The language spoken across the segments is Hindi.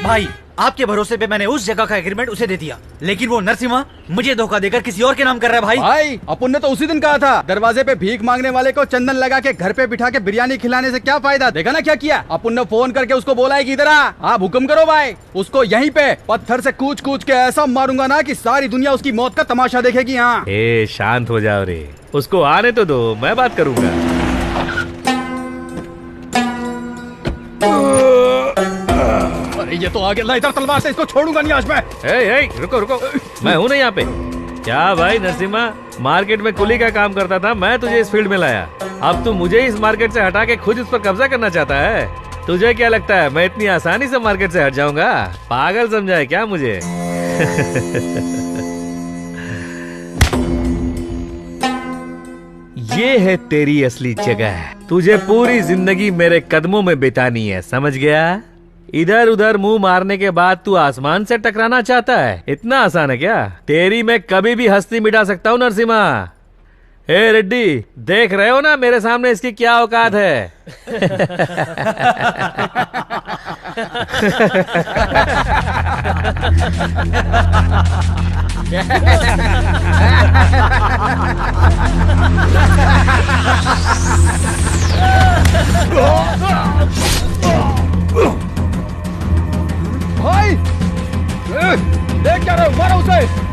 भाई आपके भरोसे पे मैंने उस जगह का एग्रीमेंट उसे दे दिया, लेकिन वो नरसिम्हा मुझे धोखा देकर किसी और के नाम कर रहा है। भाई अपन ने तो उसी दिन कहा था, दरवाजे पे भीख मांगने वाले को चंदन लगा के घर पे बिठा के बिरयानी खिलाने से क्या फायदा। देखा ना क्या किया। अपन ने फोन करके उसको बोला है कि इधर आ, आप हुक्म करो भाई। उसको यहीं पे पत्थर से कूच कूच के ऐसा मारूंगा ना कि सारी दुनिया उसकी मौत का तमाशा देखेगी। हाँ शांत हो जाओ रे, उसको आने तो दो, मैं बात करूंगा। ये तो आगे इधर तलवार से, इसको छोड़ूंगा नहीं आज मैं। रुको रुको, मैं हूँ ना यहाँ पे। क्या भाई नरसिम्हा, मार्केट में कुली का काम करता था, मैं तुझे इस फील्ड में लाया। अब तू मुझे इस मार्केट से हटा के खुद इस पर कब्जा करना चाहता है। तुझे क्या लगता है मैं इतनी आसानी से मार्केट से हट जाऊंगा? पागल समझा है क्या मुझे? ये है तेरी असली जगह, तुझे पूरी जिंदगी मेरे कदमों में बितानी है, समझ गया? इधर उधर मुंह मारने के बाद तू आसमान से टकराना चाहता है? इतना आसान है क्या? तेरी मैं कभी भी हस्ती मिटा सकता हूँ नरसिम्हा। हे रेड्डी, देख रहे हो ना मेरे सामने इसकी क्या औकात है? भाई देख क्या रहे हो, मारो उसे।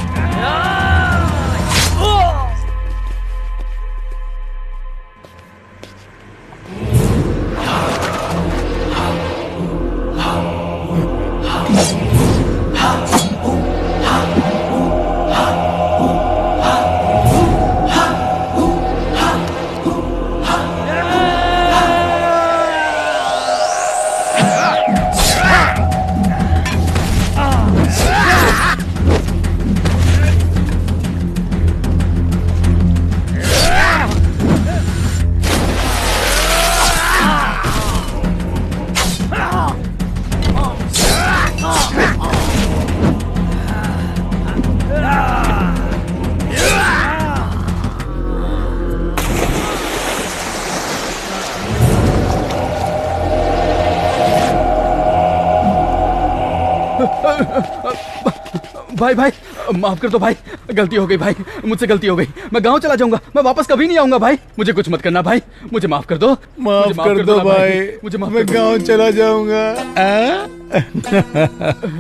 भाई भाई माफ कर दो भाई, गलती हो गई भाई, मुझसे गलती हो गई। मैं गांव चला जाऊंगा, मैं वापस कभी नहीं आऊंगा भाई। मुझे कुछ मत करना भाई, मुझे माफ कर दो। माफ कर दो भाई, मुझे माफ मैं गांव चला जाऊंगा।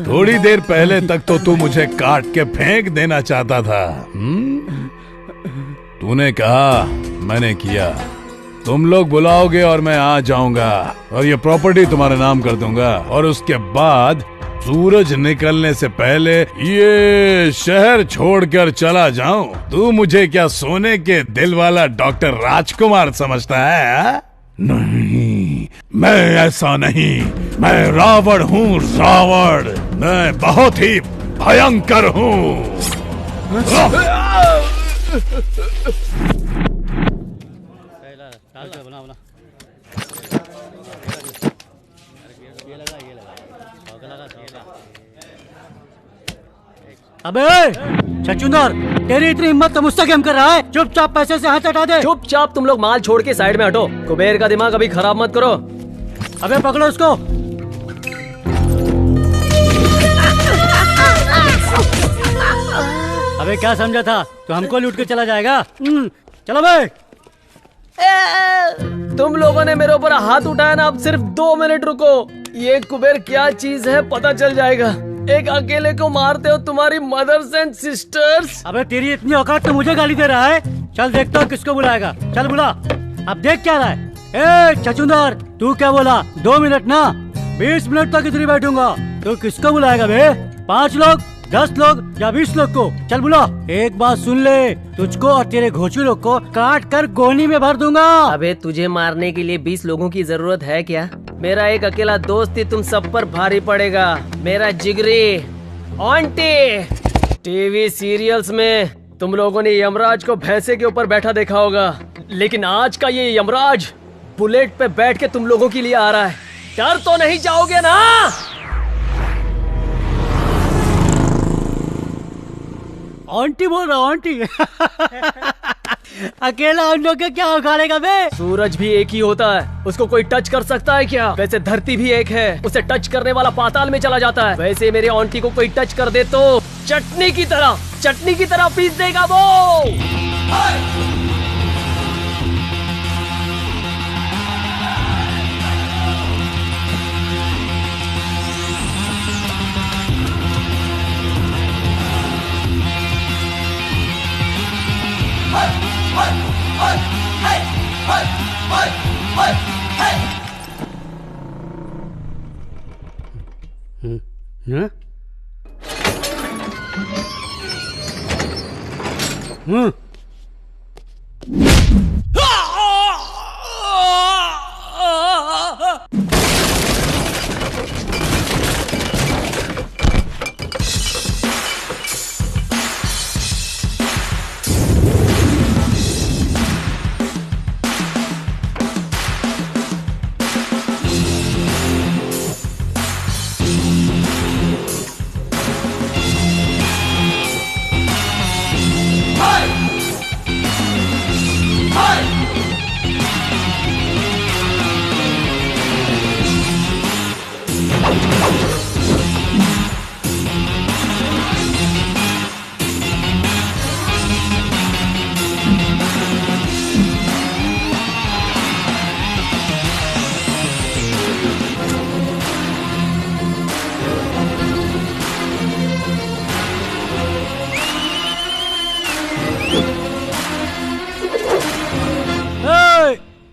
थोड़ी देर पहले तक तो तू मुझे काट के फेंक देना चाहता था। तूने कहा, मैंने किया। तुम लोग बुलाओगे और मैं आ जाऊंगा और ये प्रॉपर्टी तुम्हारे नाम कर दूंगा, और उसके बाद सूरज निकलने से पहले ये शहर छोड़कर चला जाऊं। तू मुझे क्या सोने के दिल वाला डॉक्टर राजकुमार समझता है? नहीं, मैं ऐसा नहीं। मैं रावण हूँ, रावण। मैं बहुत ही भयंकर हूँ। अबे छछूंदर, तेरी इतनी हिम्मत तो मुझसे क्या कर रहा है? चुपचाप पैसे से हाथ हटा दे। चुपचाप तुम लोग माल छोड़ के साइड में हटो। कुबेर का दिमाग अभी खराब मत करो। अबे पकड़ो उसको। अबे क्या समझा था तो हमको लूट के चला जाएगा? चलो भाई। तुम लोगों ने मेरे ऊपर हाथ उठाया ना, अब सिर्फ 2 मिनट रुको। ये कुबेर क्या चीज है पता चल जाएगा। एक अकेले को मारते हो तुम्हारी मदर्स एंड सिस्टर्स। अबे तेरी इतनी औकात तो मुझे गाली दे रहा है। चल देखता हूँ किसको बुलाएगा। चल बुला। अब देख क्या रहा है। ए छछूंदर, तू क्या बोला? 2 मिनट ना, 20 मिनट तक इधर बैठूंगा। तो किसको बुलाएगा बे? 5 लोग, 10 लोग या 20 लोग को? चल बुला। एक बात सुन ले, तुझको और तेरे घोचू लोग को काट कर गोनी में भर दूंगा। अबे तुझे मारने के लिए 20 लोगों की जरूरत है क्या? मेरा एक अकेला दोस्त ही तुम सब पर भारी पड़ेगा। मेरा जिगरी आंटी। टीवी सीरियल्स में तुम लोगों ने यमराज को भैंसे के ऊपर बैठा देखा होगा, लेकिन आज का ये यमराज बुलेट पे बैठ के तुम लोगों के लिए आ रहा है। डर तो नहीं जाओगे ना? आंटी बोल रहा हूँ, आंटी। अकेला उन लोग के क्या उखाड़ेगा बे? सूरज भी एक ही होता है, उसको कोई टच कर सकता है क्या? वैसे धरती भी एक है, उसे टच करने वाला पाताल में चला जाता है। वैसे मेरे आंटी को कोई टच कर दे तो चटनी की तरह पीस देगा वो। हाँ? हाँ?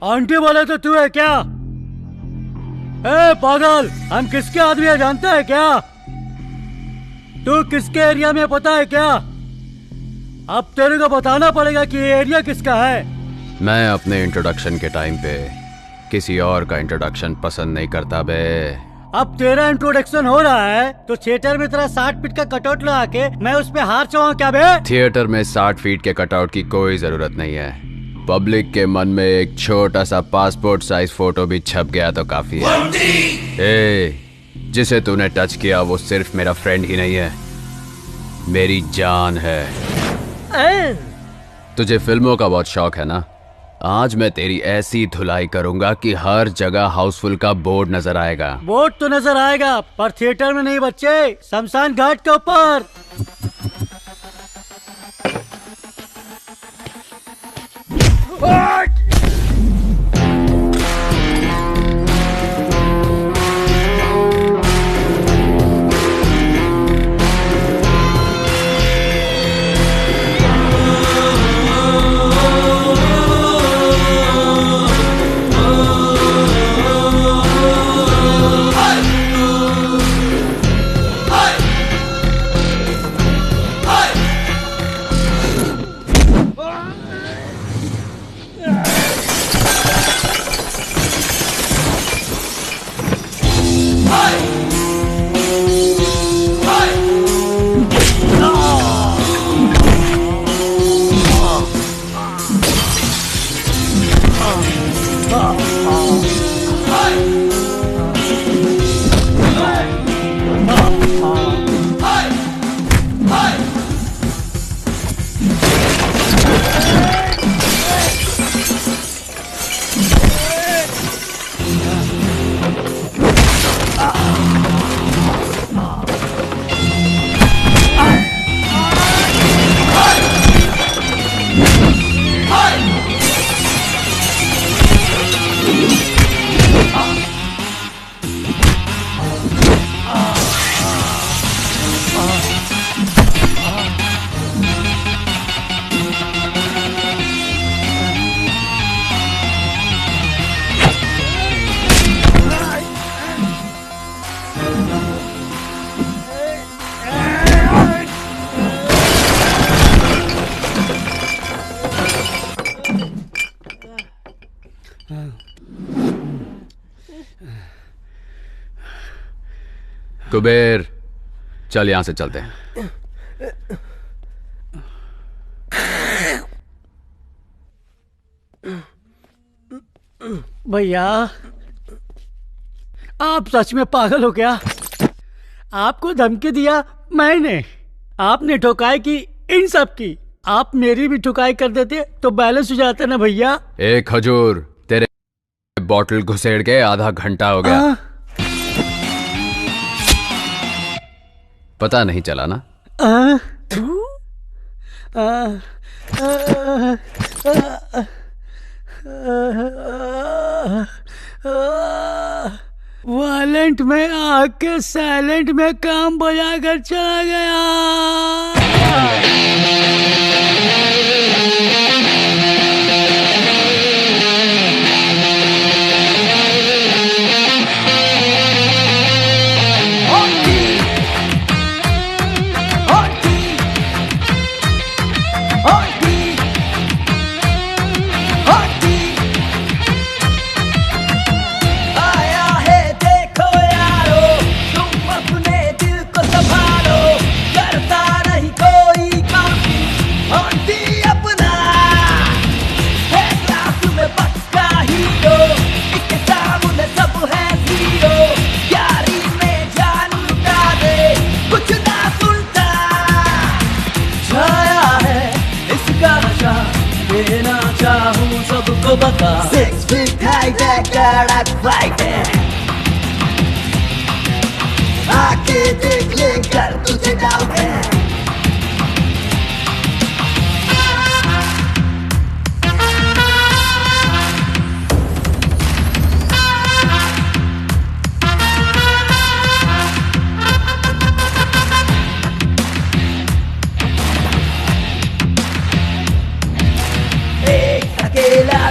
आंटी बोले तो तू है क्या? ए पागल, हम किसके आदमी है जानते है क्या? तू किसके एरिया में पता है क्या? अब तेरे को बताना पड़ेगा कि ये एरिया किसका है। मैं अपने इंट्रोडक्शन के टाइम पे किसी और का इंट्रोडक्शन पसंद नहीं करता बे। अब तेरा इंट्रोडक्शन हो रहा है तो थिएटर में तेरा 60 फीट का कटआउट लगा के मैं उस पे हार चाहूँ क्या बे? थिएटर में 60 फीट के कटआउट की कोई जरूरत नहीं है। पब्लिक के मन में एक छोटा सा पासपोर्ट साइज फोटो भी छप गया तो काफी है। जिसे तूने टच किया वो सिर्फ मेरा फ्रेंड ही नहीं है, मेरी जान है। तुझे फिल्मों का बहुत शौक है ना? आज मैं तेरी ऐसी धुलाई करूंगा कि हर जगह हाउसफुल का बोर्ड नजर आएगा। बोर्ड तो नजर आएगा पर थिएटर में नहीं बच्चे, शमशान घाट के ऊपर। कुबेर, चल यहां से चलते हैं। भैया, आप सच में पागल हो क्या? आपको धमकी दिया मैंने, आपने ठोकाई की इन सब की, आप मेरी भी ठुकाई कर देते तो बैलेंस हो जाता ना भैया। एक खजूर तेरे बॉटल घुसेड़ के आधा घंटा हो गया। पता नहीं चला ना? वायलेंट में आके साइलेंट में काम बजा कर चला गया। सबको बता 6 feet high कड़क फाइट है। आके देख ले कर तुझे डाउट है।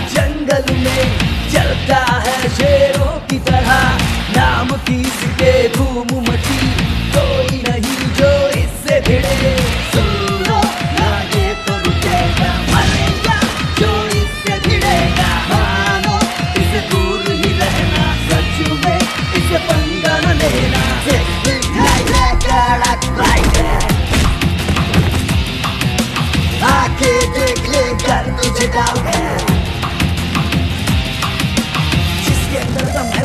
जंगल में चलता है शेरों की तरह, नाम किसके धूम मची, कोई नहीं जो इससे भिड़े। सुनो ना ये तो रुकेगा, मरेगा जो इससे भिड़ेगा। मानो इसे दूर ही रहना, सच में इसे पंगा न लेना। कड़क फाइट है, आके देख ले कर तुझे डाउट है।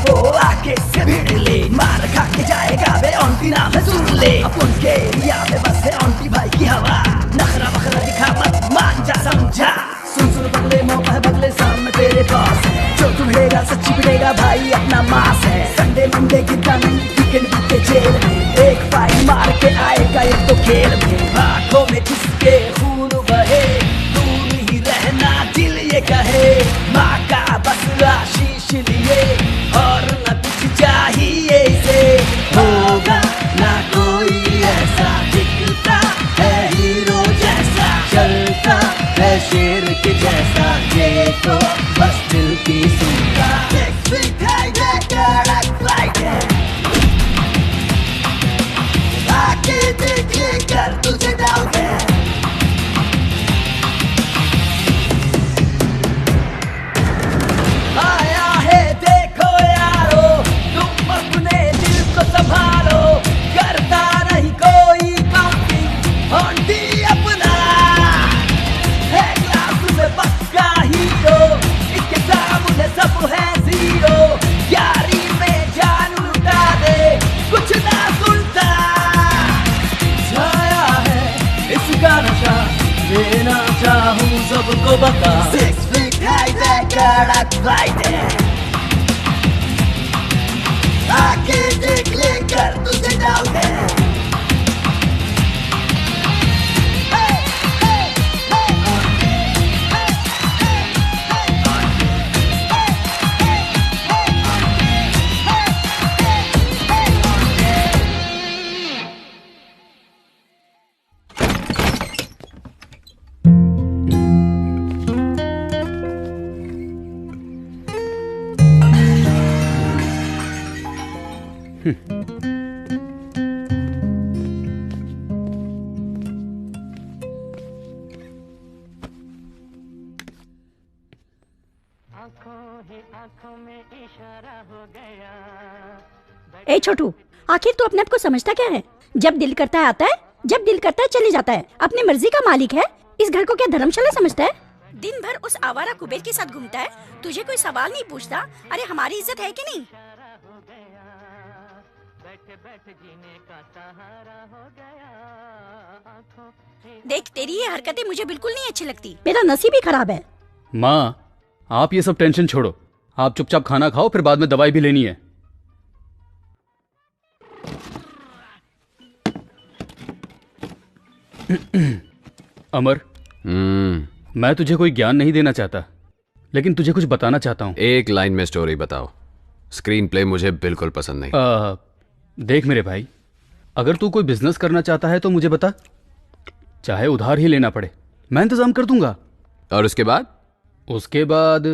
वो आके से भिड़ ले, मार खा के जाएगा वे ऑन्टी नाम है सुन ले। अपन के एरिया में बस है ऑन्टी भाई की हवा, नखरा बखरा दिखा मत मान जा समझा। सुन सुन बगले मौका है बगले सामने तेरे पास है, जो तुम्हेगा सच्ची पिटेगा भाई अपना मास है। संडे मंडे गिरता नहीं वीकेंड बीते जेल में, एक फाइन मार के आएगा एक तो खेल में। आंखों में जिसके खून बहे, दूर ही रहना दिल ये कहे। माँ का बस आशीष लिए और न कुछ चाहिए इसे, होगा ना कोई ऐसा दिखता है हीरो जैसा, चलता है शेर के जैसा, ये तो बस दिल की सुनता। कड़क फाइट है, आके देख ले कर तुझे डाउट है। आया है देखो यारो, तुम अपने दिल को संभालो, करता नहीं कोई काउंटिंग ऑन्टी अपना है। क्लास में पक्का हीरो, इसके सामने सब है जीरो। यारी में जान लुटा दे, कुछ ना सुनता। छाया है इसका नशा, लेना चाहूँ सबको बता। 6 feet high कड़क फाइट है, आके देख ले कर तुझे डाउट है। ए छोटू, आखिर तू अपने आप को समझता क्या है? जब दिल करता है आता है, जब दिल करता है चले जाता है। अपनी मर्जी का मालिक है। इस घर को क्या धर्मशाला समझता है? दिन भर उस आवारा कुबेर के साथ घूमता है, तुझे कोई सवाल नहीं पूछता। अरे हमारी इज्जत है कि नहीं? देख, तेरी ये हरकतें मुझे बिल्कुल नहीं अच्छी लगती। मेरा नसीब ही खराब है। माँ, आप ये सब टेंशन छोड़ो, आप चुपचाप खाना खाओ, फिर बाद में दवाई भी लेनी है। अमर, मैं तुझे कोई ज्ञान नहीं देना चाहता, लेकिन तुझे कुछ बताना चाहता हूँ। एक लाइन में स्टोरी बताओ। स्क्रीन प्ले मुझे बिल्कुल पसंद नहीं। देख मेरे भाई, अगर तू कोई बिजनेस करना चाहता है तो मुझे बता, चाहे उधार ही लेना पड़े, मैं इंतजाम कर दूंगा। और उसके बाद? उसके बाद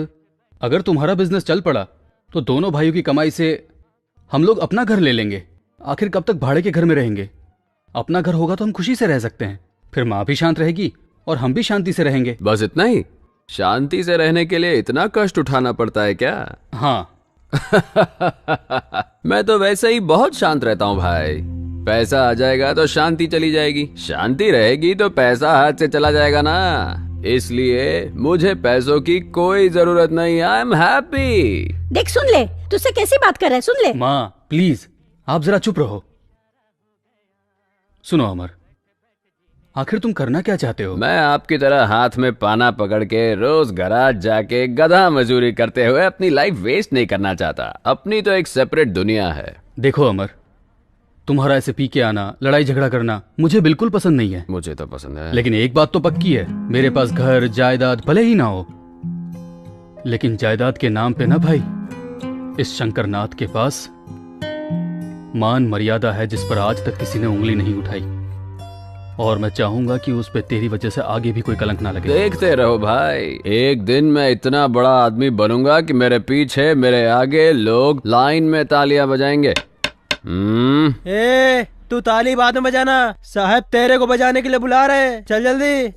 अगर तुम्हारा बिजनेस चल पड़ा तो दोनों भाइयों की कमाई से हम लोग अपना घर ले लेंगे। आखिर कब तक भाड़े के घर में रहेंगे? अपना घर होगा तो हम खुशी से रह सकते हैं, फिर माँ भी शांत रहेगी और हम भी शांति से रहेंगे। बस इतना ही? शांति से रहने के लिए इतना कष्ट उठाना पड़ता है क्या? हाँ। मैं तो वैसे ही बहुत शांत रहता हूँ भाई। पैसा आ जाएगा तो शांति चली जाएगी, शांति रहेगी तो पैसा हाथ से चला जाएगा ना। इसलिए मुझे पैसों की कोई जरूरत नहीं। I am happy. देख, सुन ले, तुझसे कैसी बात कर रहा है, सुन ले। माँ प्लीज, आप जरा चुप रहो। सुनो अमर, आखिर तुम करना क्या चाहते हो? मैं आपकी तरह हाथ में पाना पकड़ के रोज गराज जाके गधा मजदूरी करते हुए अपनी लाइफ वेस्ट नहीं करना चाहता। अपनी तो एक सेपरेट दुनिया है। देखो अमर, तुम्हारा ऐसे पी के आना, लड़ाई झगड़ा करना मुझे बिल्कुल पसंद नहीं है। मुझे तो पसंद है, लेकिन एक बात तो पक्की है, मेरे पास घर जायदाद भले ही ना हो, लेकिन जायदाद के नाम पे ना भाई, इस शंकरनाथ के पास मान मर्यादा है जिस पर आज तक किसी ने उंगली नहीं उठाई, और मैं चाहूंगा कि उस पे तेरी वजह से आगे भी कोई कलंक ना लगे। देखते रहो भाई, एक दिन मैं इतना बड़ा आदमी बनूंगा कि मेरे पीछे मेरे आगे लोग लाइन में तालियां बजाएंगे। ए, तू ताली बाद में बजाना, साहब तेरे को बजाने के लिए बुला रहे हैं, चल जल्दी।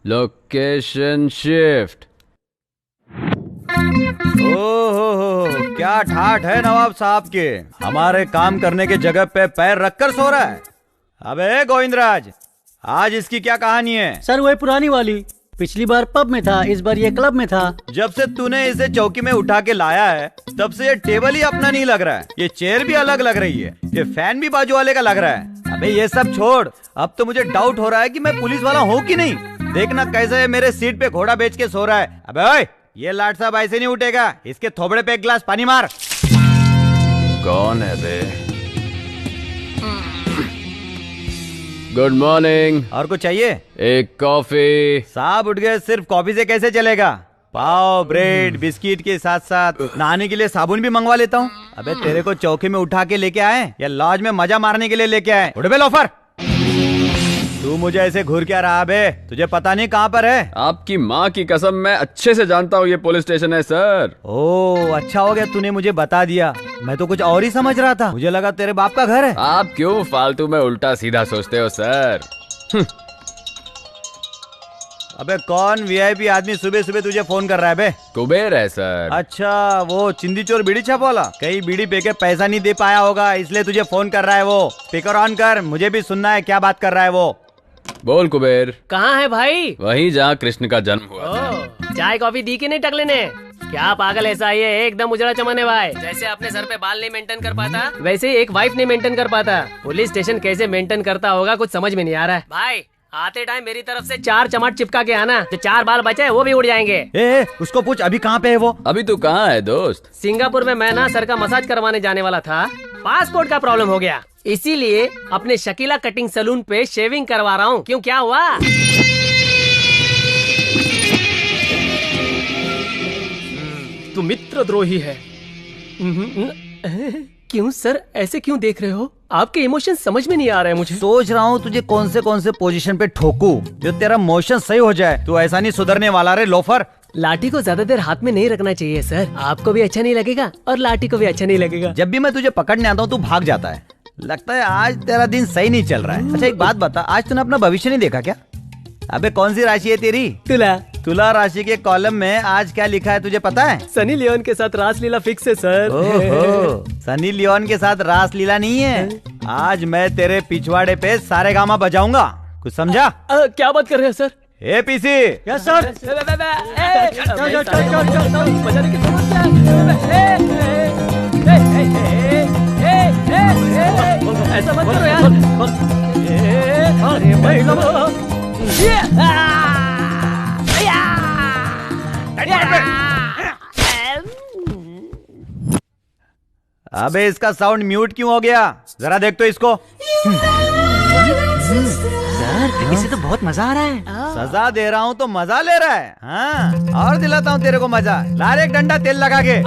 Location shift. ओहो, क्या ठाठ है नवाब साहब के, हमारे काम करने के जगह पे पैर रखकर सो रहा है। अबे गोविंदराज, आज इसकी क्या कहानी है? सर वही पुरानी वाली, पिछली बार पब में था, इस बार ये क्लब में था। जब से तूने इसे चौकी में उठा के लाया है तब से ये टेबल ही अपना नहीं लग रहा है, ये चेयर भी अलग लग रही है, ये फैन भी बाजू वाले का लग रहा है। अबे ये सब छोड़, अब तो मुझे डाउट हो रहा है कि मैं पुलिस वाला हूँ कि नहीं। देखना कैसे मेरे सीट पे घोड़ा बेच के सो रहा है। अबे ओए, ये लाट साहब ऐसे नहीं उठेगा, इसके थोबड़े पे एक गिलास पानी मार। कौन है बे? Good morning. और कुछ चाहिए? एक कॉफी। साहब उठ गए, सिर्फ कॉफी से कैसे चलेगा? पाव, ब्रेड, बिस्किट के साथ साथ नहाने के लिए साबुन भी मंगवा लेता हूँ। अबे तेरे को चौकी में उठा के लेके आए या लॉज में मजा मारने के लिए लेके आए? उठ बे लोफर, तू मुझे ऐसे घूर क्या रहा बे? तुझे पता नहीं कहाँ पर है? आपकी माँ की कसम, मैं अच्छे से जानता हूँ ये पुलिस स्टेशन है सर। ओह अच्छा हो गया तूने मुझे बता दिया, मैं तो कुछ और ही समझ रहा था, मुझे लगा तेरे बाप का घर है। आप क्यों फालतू में उल्टा सीधा सोचते हो सर? अबे कौन वीआईपी आदमी सुबह सुबह तुझे फोन कर रहा है बे? कुबेर है सर। अच्छा, वो चिंदी चोर बीड़ी छाप वाला, कहीं बीड़ी पे के पैसा नहीं दे पाया होगा इसलिए तुझे फोन कर रहा है वो। स्पीकर ऑन कर, मुझे भी सुनना है क्या बात कर रहा है वो। बोल कुबेर। कहाँ है भाई? वहीं जहाँ कृष्ण का जन्म हुआ था। चाय कॉफी दी कि नहीं टकले ने? क्या पागल ऐसा ही है, एकदम उजड़ा चमन है भाई। जैसे अपने सर पे बाल नहीं मेंटेन कर पाता, वैसे ही एक वाइफ नहीं मेंटेन कर पाता। पुलिस स्टेशन कैसे मेंटेन करता होगा कुछ समझ में नहीं आ रहा है। भाई आते टाइम मेरी तरफ से 4 चमाट चिपका के आना, जो 4 बाल बचे हैं वो भी उड़ जाएंगे। ए, उसको पूछ अभी कहाँ पे है वो? अभी तू कहाँ है दोस्त? सिंगापुर में मैं ना सर का मसाज करवाने जाने वाला था, पासपोर्ट का प्रॉब्लम हो गया, इसीलिए अपने शकीला कटिंग सैलून पे शेविंग करवा रहा हूँ। क्यों, क्या हुआ? तू मित्रद्रोही है। क्यों सर, ऐसे क्यों देख रहे हो? आपके इमोशन समझ में नहीं आ रहे हैं मुझे। सोच रहा हूँ तुझे कौन से पोजीशन पे ठोकूं जो तेरा मोशन सही हो जाए। तू ऐसा नहीं सुधरने वाला रे लोफर। लाठी को ज्यादा देर हाथ में नहीं रखना चाहिए सर, आपको भी अच्छा नहीं लगेगा और लाठी को भी अच्छा नहीं लगेगा। जब भी मैं तुझे पकड़ने आता हूँ तू भाग जाता है, लगता है आज तेरा दिन सही नहीं चल रहा है। अच्छा एक बात बता, आज तूने अपना भविष्य नहीं देखा क्या? अबे कौन सी राशि है तेरी? तुला। तुला राशि के कॉलम में आज क्या लिखा है तुझे पता है? सनी लियोन के साथ रासलीला फिक्स है सर। ओहो, सनी लियोन के साथ रासलीला नहीं है, आज मैं तेरे पिछवाड़े पे सारेगामा बजाऊंगा, कुछ समझा? क्या बात कर रहे हो सर? ए पीसी। Yes sir. चल ऐसा मत करो यार। अरे भाई अबे इसका साउंड म्यूट क्यों हो गया? जरा देख तो इसको। सर इसे तो बहुत मजा आ रहा है। सजा दे रहा हूँ तो मजा ले रहा है। हाँ और दिलाता हूँ तेरे को मजा। ला रे एक डंडा तेल लगा के।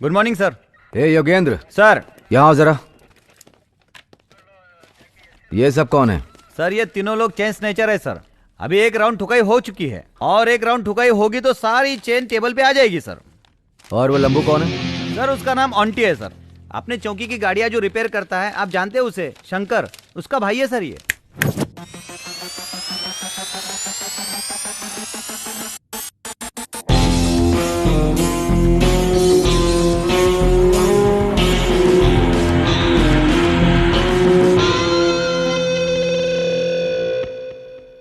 Good morning sir. ए योगेंद्र सर। यहाँ आओ जरा। ये सब कौन है? सर ये तीनों लोग चेन स्नेचर है सर। अभी एक राउंड ठुकाई हो चुकी है और एक राउंड ठुकाई होगी तो सारी चेन टेबल पे आ जाएगी सर। और वो लंबू कौन है? सर उसका नाम ऑन्टी है सर। अपने चौकी की गाड़ियां जो रिपेयर करता है, आप जानते हैं उसे, शंकर, उसका भाई है सर ये।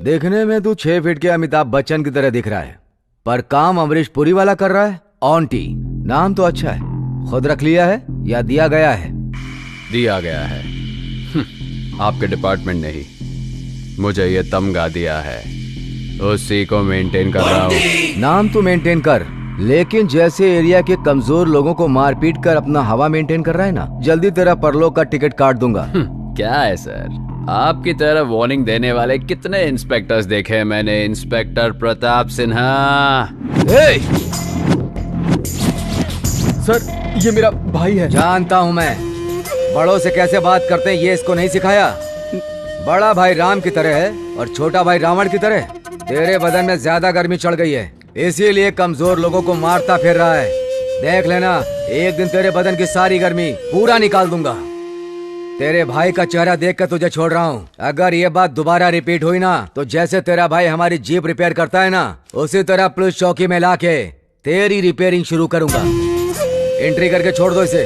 देखने में तू 6 फीट के अमिताभ बच्चन की तरह दिख रहा है, पर काम अमरीश पुरी वाला कर रहा है। ऑन्टी नाम तो अच्छा है, खुद रख लिया है या दिया गया है? दिया गया है। आपके डिपार्टमेंट ने ही मुझे ये तमगा दिया है, उसी को मेंटेन कर रहा हूँ। नाम तो मेंटेन कर, लेकिन जैसे एरिया के कमजोर लोगों को मारपीट कर अपना हवा मेंटेन कर रहा है ना, जल्दी तेरा परलोक का टिकट काट दूंगा। क्या है सर, आपकी तरह वार्निंग देने वाले कितने इंस्पेक्टर्स देखे हैं मैंने। इंस्पेक्टर प्रताप सिन्हा। सर ये मेरा भाई है। जानता हूँ मैं, बड़ों से कैसे बात करते हैं ये इसको नहीं सिखाया। बड़ा भाई राम की तरह है और छोटा भाई रावण की तरह। तेरे बदन में ज्यादा गर्मी चढ़ गई है, इसीलिए कमजोर लोगों को मारता फिर रहा है। देख लेना, एक दिन तेरे बदन की सारी गर्मी पूरा निकाल दूंगा। तेरे भाई का चेहरा देख कर तुझे छोड़ रहा हूँ। अगर ये बात दोबारा रिपीट हुई ना, तो जैसे तेरा भाई हमारी जीप रिपेयर करता है ना, उसी तरह पुलिस चौकी में लाके तेरी रिपेयरिंग शुरू करूंगा। एंट्री करके छोड़ दो इसे।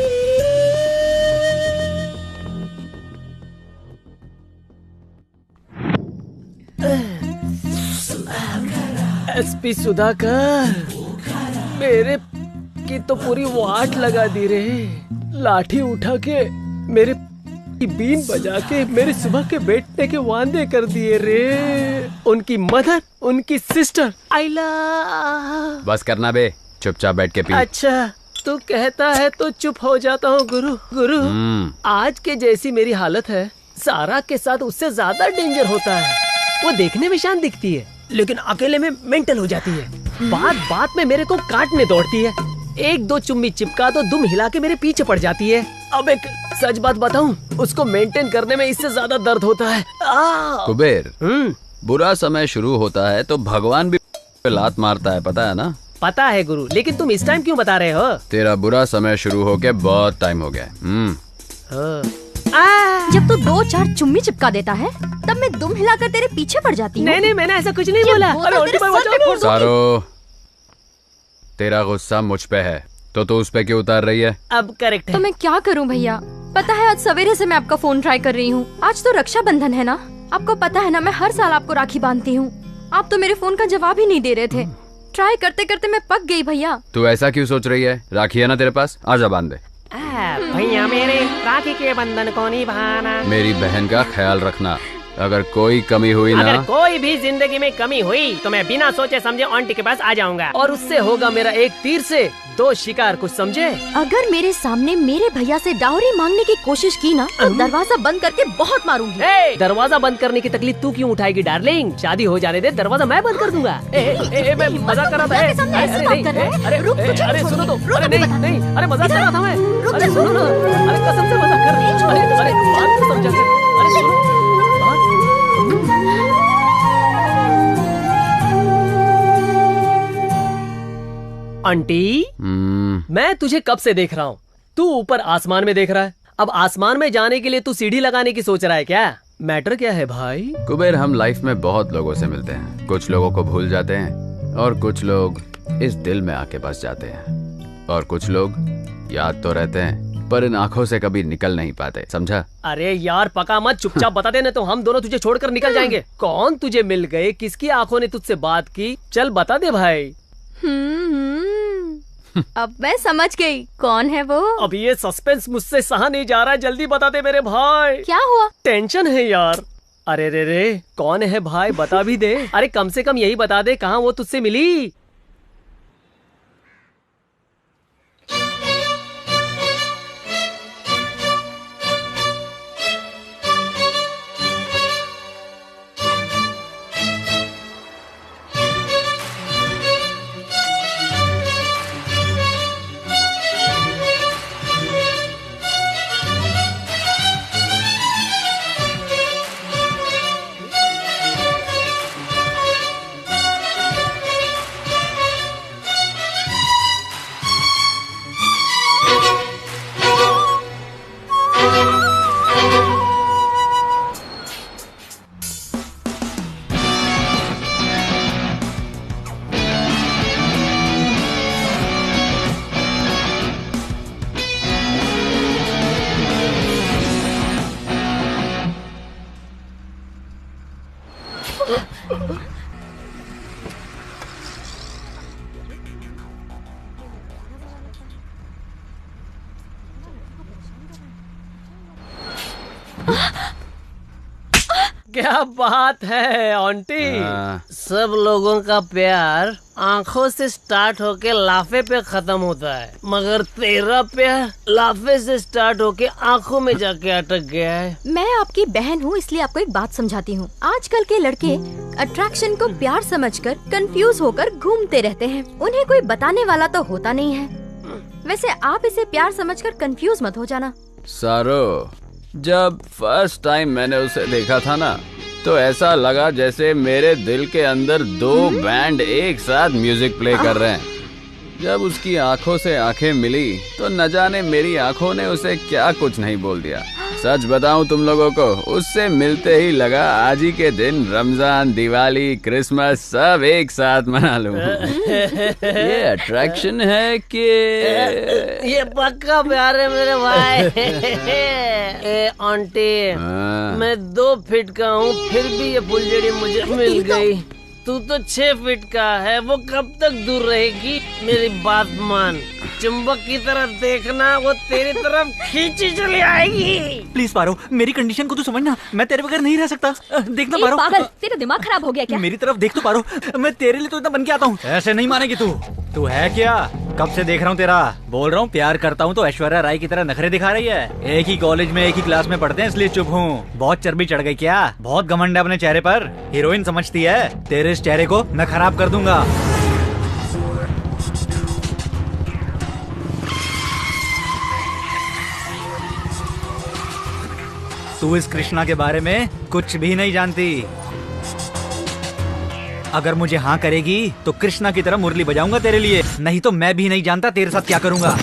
एसपी सुधाकर, मेरे की तो पूरी वाट लगा दी रे। लाठी उठा के मेरे बीन बजा के मेरे सुबह के बैठने के वादे कर दिए रे। उनकी मदर, उनकी सिस्टर, आइला। बस करना बे, चुपचाप बैठ के पी। अच्छा तू कहता है तो चुप हो जाता हूँ गुरु। गुरु आज के जैसी मेरी हालत है, सारा के साथ उससे ज्यादा डेंजर होता है। वो देखने में शांत दिखती है, लेकिन अकेले में मेंटल हो जाती है। बात बात में मेरे को काटने दौड़ती है। एक दो चुम्मी चिपका तो दुम हिला के मेरे पीछे पड़ जाती है। अब एक सच बात बताऊं, उसको मेंटेन करने में इससे ज्यादा दर्द होता है। कुबेर, बुरा समय शुरू होता है तो भगवान भी लात मारता है, पता है ना? पता है गुरु, लेकिन तुम इस टाइम क्यों बता रहे हो? तेरा बुरा समय शुरू होके बहुत टाइम हो गया। जब तू 2-4 चुम्मी चिपका देता है, तब मैं दुम हिलाकर तेरे पीछे पड़ जाती हूँ। नहीं नहीं, मैंने ऐसा कुछ नहीं बोला। सारो, तेरा गुस्सा मुझ पे है तो तू उस पे क्यों उतार रही है? अब करेक्ट है। तो मैं क्या करूं भैया? पता है आज सवेरे से मैं आपका फोन ट्राई कर रही हूँ। आज तो रक्षाबंधन है ना, आपको पता है ना मैं हर साल आपको राखी बांधती हूँ। आप तो मेरे फोन का जवाब ही नहीं दे रहे थे। ट्राई करते करते मैं पक गई भैया। तू ऐसा क्यों सोच रही है? राखी है ना तेरे पास, आजा बांध दे। भैया मेरे राखी के बंधन को निभाना। मेरी बहन का ख्याल रखना, अगर कोई कमी हुई ना, अगर कोई भी जिंदगी में कमी हुई तो मैं बिना सोचे समझे आंटी के पास आ जाऊंगा और उससे होगा मेरा एक तीर से 2 शिकार, कुछ समझे? अगर मेरे सामने मेरे भैया से डाउरी मांगने की कोशिश की ना, तो दरवाजा बंद करके बहुत मारूंगी। दरवाजा बंद करने की तकलीफ तू क्यों उठाएगी डार्लिंग? शादी हो जाने दे, दरवाजा मैं बंद कर दूंगा। मैं मजाक कर रहा था। अरे सुनो तो, अरे नहीं, अरे मजाक कर रहा था मैं। अरे सुनो ना, अरे कसम से मजाक कर रही हूँ। अरे बात तो समझा कर। अरे सुनो, आंटी मैं तुझे कब से देख रहा हूँ, तू ऊपर आसमान में देख रहा है। अब आसमान में जाने के लिए तू सीढ़ी लगाने की सोच रहा है क्या? मैटर क्या है भाई? कुबेर, हम लाइफ में बहुत लोगों से मिलते हैं, कुछ लोगों को भूल जाते हैं और कुछ लोग इस दिल में आके बस जाते हैं, और कुछ लोग याद तो रहते हैं पर इन आंखों से कभी निकल नहीं पाते, समझा? अरे यार पका मत, चुपचाप बता दे, नहीं तो हम दोनों तुझे छोड़कर निकल जाएंगे। कौन तुझे मिल गए, किसकी आंखों ने तुझसे बात की? चल बता दे भाई। अब मैं समझ गई कौन है वो। अब ये सस्पेंस मुझसे सहा नहीं जा रहा है, जल्दी बता दे मेरे भाई। क्या हुआ? टेंशन है यार। अरे रे रे, कौन है भाई, बता भी दे। अरे कम से कम यही बता दे, कहाँ वो तुझसे मिली। क्या बात है आंटी। सब लोगों का प्यार आंखों से स्टार्ट होके लाफे पे खत्म होता है, मगर तेरा प्यार लाफे से स्टार्ट होके आंखों में जाके अटक गया है। मैं आपकी बहन हूँ, इसलिए आपको एक बात समझाती हूँ। आजकल के लड़के अट्रैक्शन को प्यार समझकर कंफ्यूज होकर घूमते रहते हैं, उन्हें कोई बताने वाला तो होता नहीं है। वैसे आप इसे प्यार समझकर कंफ्यूज मत हो जाना। सारो, जब फर्स्ट टाइम मैंने उसे देखा था ना, तो ऐसा लगा जैसे मेरे दिल के अंदर दो बैंड एक साथ म्यूजिक प्ले कर रहे हैं। जब उसकी आंखों से आंखें मिली तो न जाने मेरी आंखों ने उसे क्या कुछ नहीं बोल दिया। सच बताऊं तुम लोगों को, उससे मिलते ही लगा आज ही के दिन रमजान, दिवाली, क्रिसमस सब एक साथ मना लूं। ये अट्रैक्शन है कि ये पक्का प्यार है मेरे भाई। ए आंटी, मैं 2 फीट का हूँ, फिर भी ये फुलझड़ी मुझे मिल गई। तू तो 6 फीट का है, वो कब तक दूर रहेगी? मेरी बात मान, चुंबक की तरफ देखना, वो तेरी तरफ खींची चली आएगी। प्लीज पारो, मेरी कंडीशन को तू समझना, मैं तेरे बगैर नहीं रह सकता। देखना पारो। पागल, तेरा दिमाग खराब हो गया क्या? मेरी तरफ देख तो पारो, मैं तेरे लिए तो इतना बन के आता हूँ। ऐसे नहीं मानेगी तू है क्या? कब से देख रहा हूँ तेरा। बोल रहा हूँ प्यार करता हूँ तो ऐश्वर्या राय की तरह नखरे दिखा रही है। एक ही कॉलेज में एक ही क्लास में पढ़ते हैं इसलिए चुप हूँ। बहुत चर्बी चढ़ गई क्या? बहुत घमंड है अपने चेहरे पर, हीरोइन समझती है। तेरे इस चेहरे को मैं खराब कर दूंगा। तू इस कृष्णा के बारे में कुछ भी नहीं जानती। अगर मुझे हाँ करेगी तो कृष्णा की तरह मुरली बजाऊंगा तेरे लिए, नहीं तो मैं भी नहीं जानता तेरे साथ क्या करूंगा।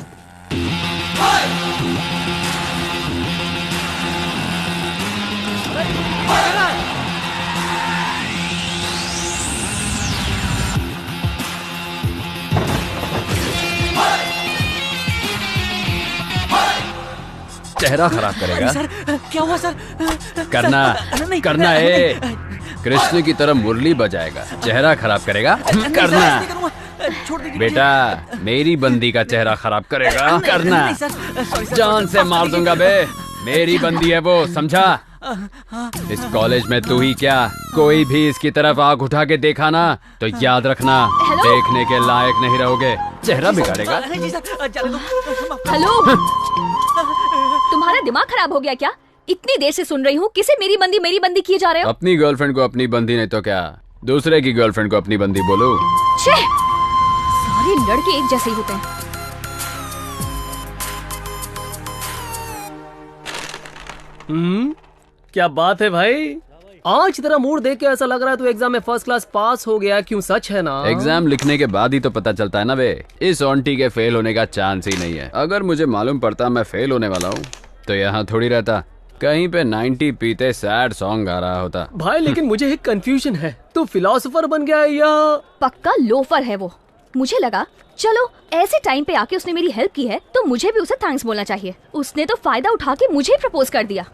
चेहरा खराब करेगा। सर क्या हुआ सर? करना है। कृष्ण की तरह मुरली बजाएगा, चेहरा खराब करेगा। करना बेटा, मेरी बंदी का चेहरा खराब करेगा। करना, जान से मार दूंगा बे। मेरी बंदी है वो, समझा? इस कॉलेज में तू ही क्या, कोई भी इसकी तरफ आंख उठा के देखा ना तो याद रखना, देखने के लायक नहीं रहोगे। चेहरा बिगाड़ेगा। हेलो, तुम्हारा दिमाग खराब हो गया क्या? इतनी देर से सुन रही हूँ, किसे मेरी बंदी किए जा रहे हो? अपनी गर्लफ्रेंड को अपनी बंदी नहीं तो क्या, दूसरे की गर्लफ्रेंड को अपनी बंदी बोलो। सारे लड़के एक जैसे ही होते हैं। क्या बात है भाई, आज तेरा मूड देख के ऐसा लग रहा है तू एग्जाम में फर्स्ट क्लास पास हो गया। क्यों, सच है ना? एग्जाम लिखने के बाद ही तो पता चलता है ना बे। इस ऑन्टी के फेल होने का चांस ही नहीं है। अगर मुझे मालूम पड़ता मैं फेल होने वाला हूँ तो यहाँ थोड़ी रहता, कहीं पे 90 पीते सैड सॉन्ग गा रहा होता। भाई लेकिन मुझे एक कंफ्यूजन है, तू फिलोसोफर बन गया है या? पक्का लोफर है वो। मुझे लगा चलो ऐसे टाइम पे आके उसने मेरी हेल्प की है तो मुझे भी उसे थैंक्स बोलना चाहिए। उसने तो फायदा उठा के मुझे प्रपोज कर दिया।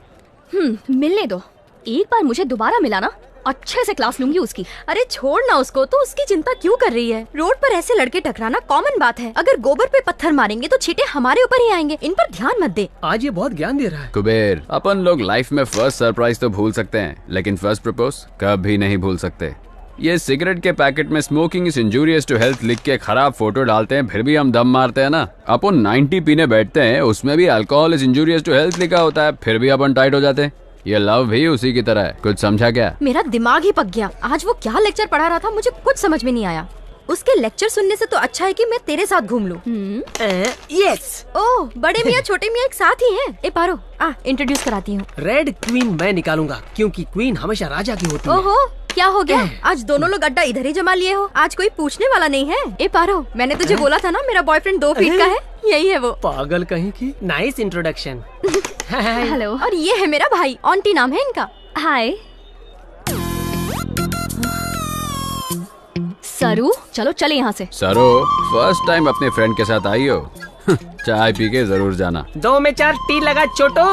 मिलने दो, एक बार मुझे दोबारा मिला ना अच्छे से क्लास लूंगी उसकी। अरे छोड़ ना उसको, तो उसकी चिंता क्यों कर रही है? रोड पर ऐसे लड़के टकराना कॉमन बात है। अगर गोबर पे पत्थर मारेंगे तो छींटे हमारे ऊपर ही आएंगे। इन पर ध्यान मत दे। आज ये बहुत ज्ञान दे रहा है। कुबेर, अपन लोग लाइफ में फर्स्ट सरप्राइज तो भूल सकते हैं, लेकिन फर्स्ट प्रपोज कभी नहीं भूल सकते। ये सिगरेट के पैकेट में smoking is injurious to health लिख के खराब फोटो डालते हैं, फिर भी हम दम मारते हैं ना। अपन 90 पीने बैठते हैं, उसमें भी alcohol is injurious to health लिखा होता है, फिर भी अपन टाइट हो जाते हैं। ये लव भी उसी की तरह है। कुछ समझा क्या? मेरा दिमाग ही पक गया। आज वो क्या लेक्चर पढ़ा रहा था, मुझे कुछ समझ में नहीं आया। उसके लेक्चर सुनने से तो अच्छा है कि मैं तेरे साथ घूम लूं। यस। ओह, बड़े मियाँ छोटे मियाँ एक साथ ही हैं। ए पारो, इंट्रोड्यूस कराती हूँ। रेड क्वीन मैं निकालूंगा, क्योंकि क्वीन हमेशा राजा की होती है। ओहो, क्या हो गया? आज दोनों लोग अड्डा इधर ही जमा लिए हो। आज कोई पूछने वाला नहीं है। ए पारो, मैंने तुझे बोला था ना मेरा बॉयफ्रेंड 2 फीट का है। यही है वो। पागल कहीं की। Nice introduction. हेलो। और ये है मेरा भाई, ऑन्टी नाम है इनका। हाय सरू, चलो चले यहाँ से। सरो, फर्स्ट टाइम अपने फ्रेंड के साथ आई हो? चाय पी के जरूर जाना। 2 में 4 टी लगा छोटो।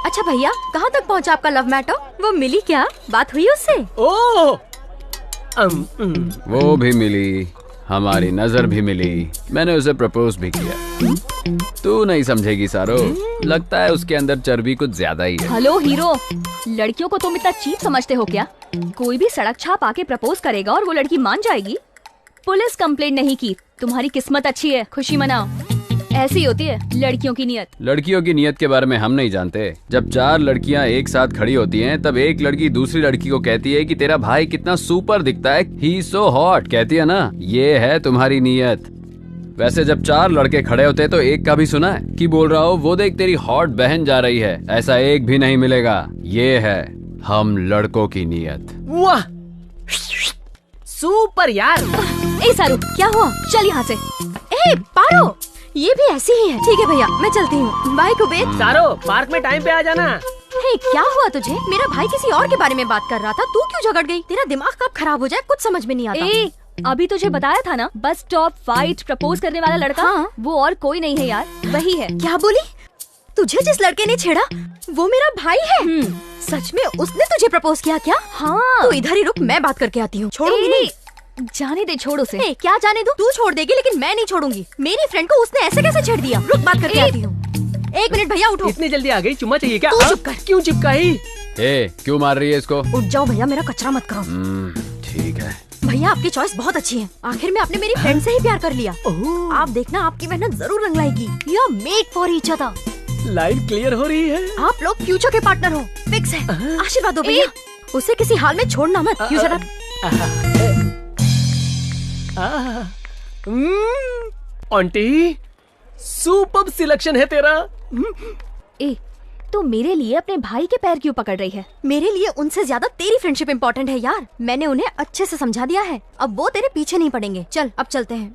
अच्छा भैया, कहाँ तक पहुँचा आपका लव मैटर? वो मिली क्या? बात हुई उससे? ओह, वो भी मिली, हमारी नजर भी मिली, मैंने उसे प्रपोज भी किया। तू नहीं समझेगी सारो, लगता है उसके अंदर चर्बी कुछ ज्यादा ही है। हेलो हीरो, लड़कियों को तुम इतना चीप समझते हो क्या? कोई भी सड़क छाप आके प्रपोज करेगा और वो लड़की मान जाएगी? पुलिस कंप्लेंट नहीं की, तुम्हारी किस्मत अच्छी है, खुशी मनाओ। ऐसी होती है लड़कियों की नियत। लड़कियों की नियत के बारे में हम नहीं जानते। जब 4 लड़कियां एक साथ खड़ी होती हैं, तब एक लड़की दूसरी लड़की को कहती है कि तेरा भाई कितना सुपर दिखता है, ही सो हॉट, कहती है ना, ये है तुम्हारी नियत। वैसे जब 4 लड़के खड़े होते हैं तो एक का भी सुना है कि बोल रहा हो, वो देख तेरी हॉट बहन जा रही है? ऐसा एक भी नहीं मिलेगा। ये है हम लड़कों की नियत। वाह, सुपर यार। ए सारू, क्या हुआ? चल यहाँ से। ए पारो, ये भी ऐसी ही है। ठीक है भैया, मैं चलती हूँ। बाय कुबेर। सारो, पार्क में टाइम पे आ जाना। हे, क्या हुआ तुझे? मेरा भाई किसी और के बारे में बात कर रहा था, तू क्यों झगड़ गई? तेरा दिमाग कब खराब हो जाए कुछ समझ में नहीं आता। ए, अभी तुझे बताया था ना, बस स्टॉप फाइट प्रपोज करने वाला लड़का। हाँ? वो और कोई नहीं है यार, वही है। क्या बोली? तुझे जिस लड़के ने छेड़ा वो मेरा भाई है? सच में उसने तुझे प्रपोज किया क्या? हाँ। तू इधर ही रुक, मैं बात करके आती हूँ। छोड़ूंगी नहीं। जाने दे, छोड़ उसे। क्या जाने दूं? तू छोड़ देगी, लेकिन मैं नहीं छोड़ूंगी। मेरी फ्रेंड को उसने ऐसे कैसे छेड़ दिया? रुक, बात करके आती हूँ। 1 मिनट भैया, उठो। इतनी जल्दी आ गई? चुम्मा चाहिए क्या? तू चुप कर। क्यों चिपकाई? क्यों मार रही है इसको? उठ जाओ भैया, मेरा कचरा मत करो। ठीक है भैया, आपकी चॉइस बहुत अच्छी है। आखिर में आपने मेरी फ्रेंड से ही प्यार कर लिया। आप देखना, आपकी मेहनत जरूर रंग लाएगी। You are made for each other. Line clear हो रही है। आप लोग फ्यूचर के पार्टनर हो, फिक्स है। आशीर्वाद दो भैया। उसे किसी हाल में छोड़ना मत। You shut up. Aunty, super selection है तेरा। ए, तो मेरे लिए अपने भाई के पैर क्यों पकड़ रही है? मेरे लिए उनसे ज्यादा तेरी फ्रेंडशिप इम्पोर्टेंट है यार। मैंने उन्हें अच्छे से समझा दिया है, अब वो तेरे पीछे नहीं पड़ेंगे। चल, अब चलते हैं।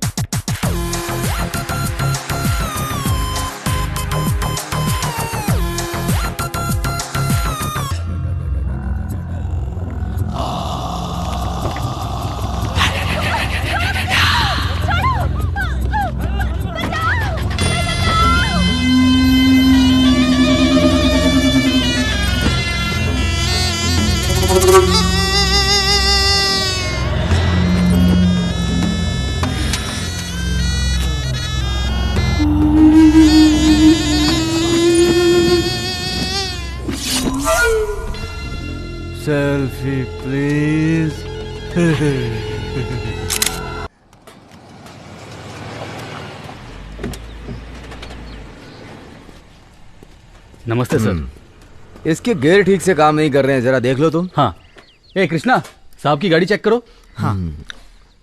Selfie please. नमस्ते सर। इसके गियर ठीक से काम नहीं कर रहे हैं, जरा देख लो तुम। हाँ। ए कृष्णा, साहब की गाड़ी चेक करो। हाँ।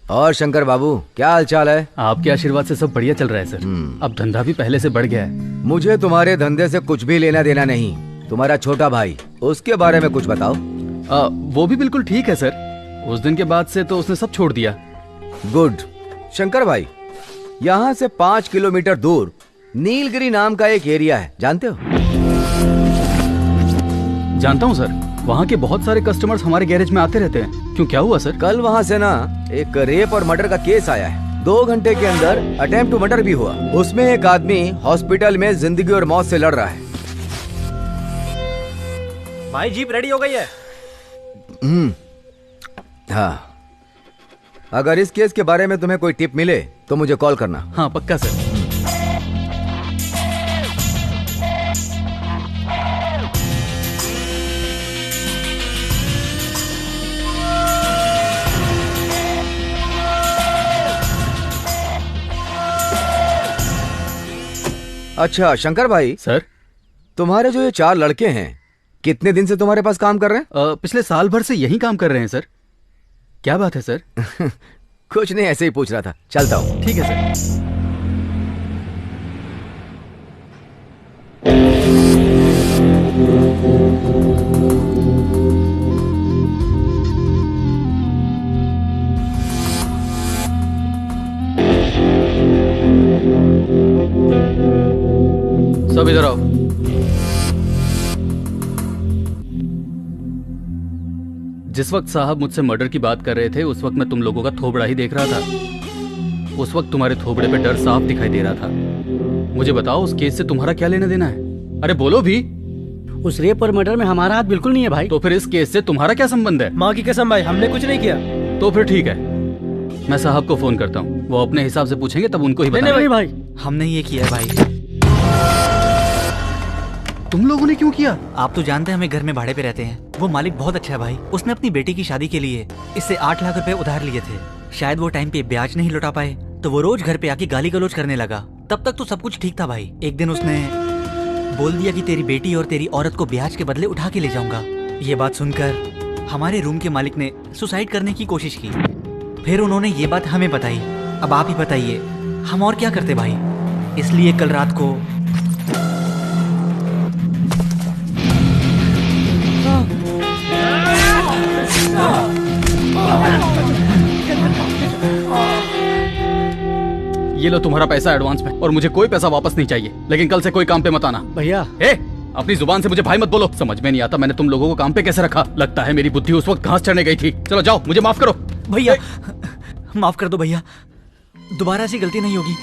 और शंकर बाबू, क्या हाल चाल है? आपके आशीर्वाद से सब बढ़िया चल रहा है सर। अब धंधा भी पहले से बढ़ गया है। मुझे तुम्हारे धंधे से कुछ भी लेना देना नहीं। तुम्हारा छोटा भाई, उसके बारे में कुछ बताओ। वो भी बिल्कुल ठीक है सर। उस दिन के बाद से तो उसने सब छोड़ दिया। गुड। शंकर भाई, यहाँ से 5 किलोमीटर दूर नीलगिरी नाम का एक एरिया है, जानते हो? जानता हूँ सर। वहाँ के बहुत सारे कस्टमर्स हमारे गैरेज में आते रहते हैं। क्यों, क्या हुआ सर? कल वहाँ से ना एक रेप और मर्डर का केस आया है। 2 घंटे के अंदर अटेम्प्ट टू मर्डर भी हुआ। उसमें एक आदमी हॉस्पिटल में जिंदगी और मौत से लड़ रहा है। भाई जीप रेडी हो गई है। हाँ, अगर इस केस के बारे में तुम्हें कोई टिप मिले तो मुझे कॉल करना। हाँ पक्का सर। अच्छा शंकर भाई। सर, तुम्हारे जो ये 4 लड़के हैं कितने दिन से तुम्हारे पास काम कर रहे हैं? पिछले साल भर से यही काम कर रहे हैं सर। क्या बात है सर? कुछ नहीं, ऐसे ही पूछ रहा था। चलता हूँ। ठीक है सर। सब इधर आओ। जिस वक्त साहब मुझसे मर्डर की बात कर रहे थे उस वक्त मैं तुम लोगों का थोबड़ा ही देख रहा था। उस वक्त तुम्हारे थोबड़े पे डर साफ दिखाई दे रहा था। मुझे बताओ उस केस से तुम्हारा क्या लेना देना है? अरे बोलो भी। उस रेप और मर्डर में हमारा हाथ बिल्कुल नहीं है भाई। तो फिर इस केस से तुम्हारा क्या संबंध है? माँ की कसम भाई, हमने कुछ नहीं किया। तो फिर ठीक है, मैं साहब को फोन करता हूँ, वो अपने हिसाब से पूछेंगे तब उनको ही बताएंगे। नहीं भाई, हमने ये किया है भाई। तुम लोगों ने क्यों किया? आप तो जानते हैं हमें घर में भाड़े पे रहते हैं। वो मालिक बहुत अच्छा है भाई। उसने अपनी बेटी की शादी के लिए इससे 8 लाख रुपए उधार लिए थे। शायद वो टाइम पे ब्याज नहीं लौटा पाए तो वो रोज घर पे आके गाली गलौज करने लगा। तब तक तो सब कुछ ठीक था भाई। एक दिन उसने बोल दिया कि तेरी बेटी और तेरी औरत को ब्याज के बदले उठा के ले जाऊंगा। ये बात सुनकर हमारे रूम के मालिक ने सुसाइड करने की कोशिश की। फिर उन्होंने ये बात हमें बताई। अब आप ही बताइए हम और क्या करते भाई। इसलिए कल रात को ये लो तुम्हारा पैसा एडवांस में, और मुझे कोई पैसा वापस नहीं चाहिए। लेकिन कल से कोई काम पे मत आना। भैया अपनी जुबान से मुझे भाई मत बोलो। समझ में नहीं आता मैंने तुम लोगों को काम पे कैसे रखा। लगता है मेरी बुद्धि उस वक्त घास चढ़ने गई थी। चलो जाओ, मुझे माफ करो। भैया माफ कर दो भैया, दोबारा ऐसी गलती नहीं होगी।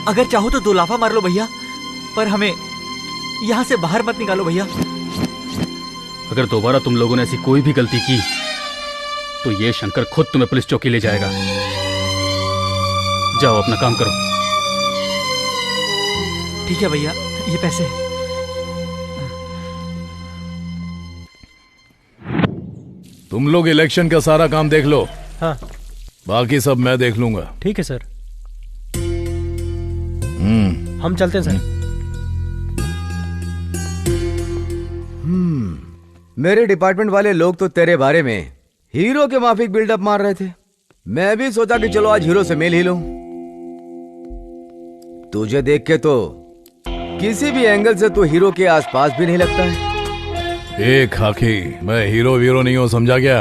अगर चाहो तो 2 लाफा मार लो भैया, पर हमें यहाँ से बाहर मत निकालो भैया। अगर दोबारा तुम लोगों ने ऐसी कोई भी गलती की तो ये शंकर खुद तुम्हें पुलिस चौकी ले जाएगा। जाओ अपना काम करो। ठीक है भैया, ये पैसे। तुम लोग इलेक्शन का सारा काम देख लो। हाँ। बाकी सब मैं देख लूंगा। ठीक है सर। हम चलते हैं सर। मेरे डिपार्टमेंट वाले लोग तो तेरे बारे में हीरो के माफिक बिल्डअप मार रहे थे। मैं भी सोचा कि चलो आज हीरो से मिल ही लूं। तुझे देख के तो किसी भी एंगल से तू हीरो के आसपास भी नहीं लगता है। खाकी, मैं हीरो वीरो नहीं हूँ, समझा क्या?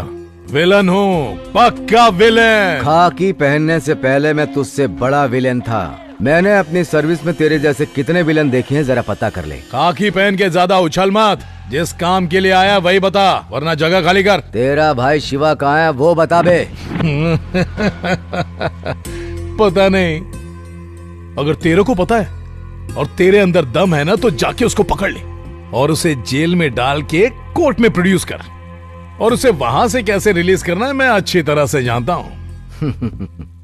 विलन हूँ, पक्का विलन। खाकी पहनने से पहले मैं तुझसे बड़ा विलन था। मैंने अपनी सर्विस में तेरे जैसे कितने विलन देखे हैं, जरा पता कर ले। खाकी पहन के ज्यादा उछल मत। जिस काम के लिए आया वही बता, वरना जगह खाली कर। तेरा भाई शिवा कहाँ है वो बता बे। पता नहीं। अगर तेरे को पता है और तेरे अंदर दम है ना तो जाके उसको पकड़ ले और उसे जेल में डाल के कोर्ट में प्रोड्यूस कर। और उसे वहां से कैसे रिलीज करना है मैं अच्छी तरह से जानता हूँ।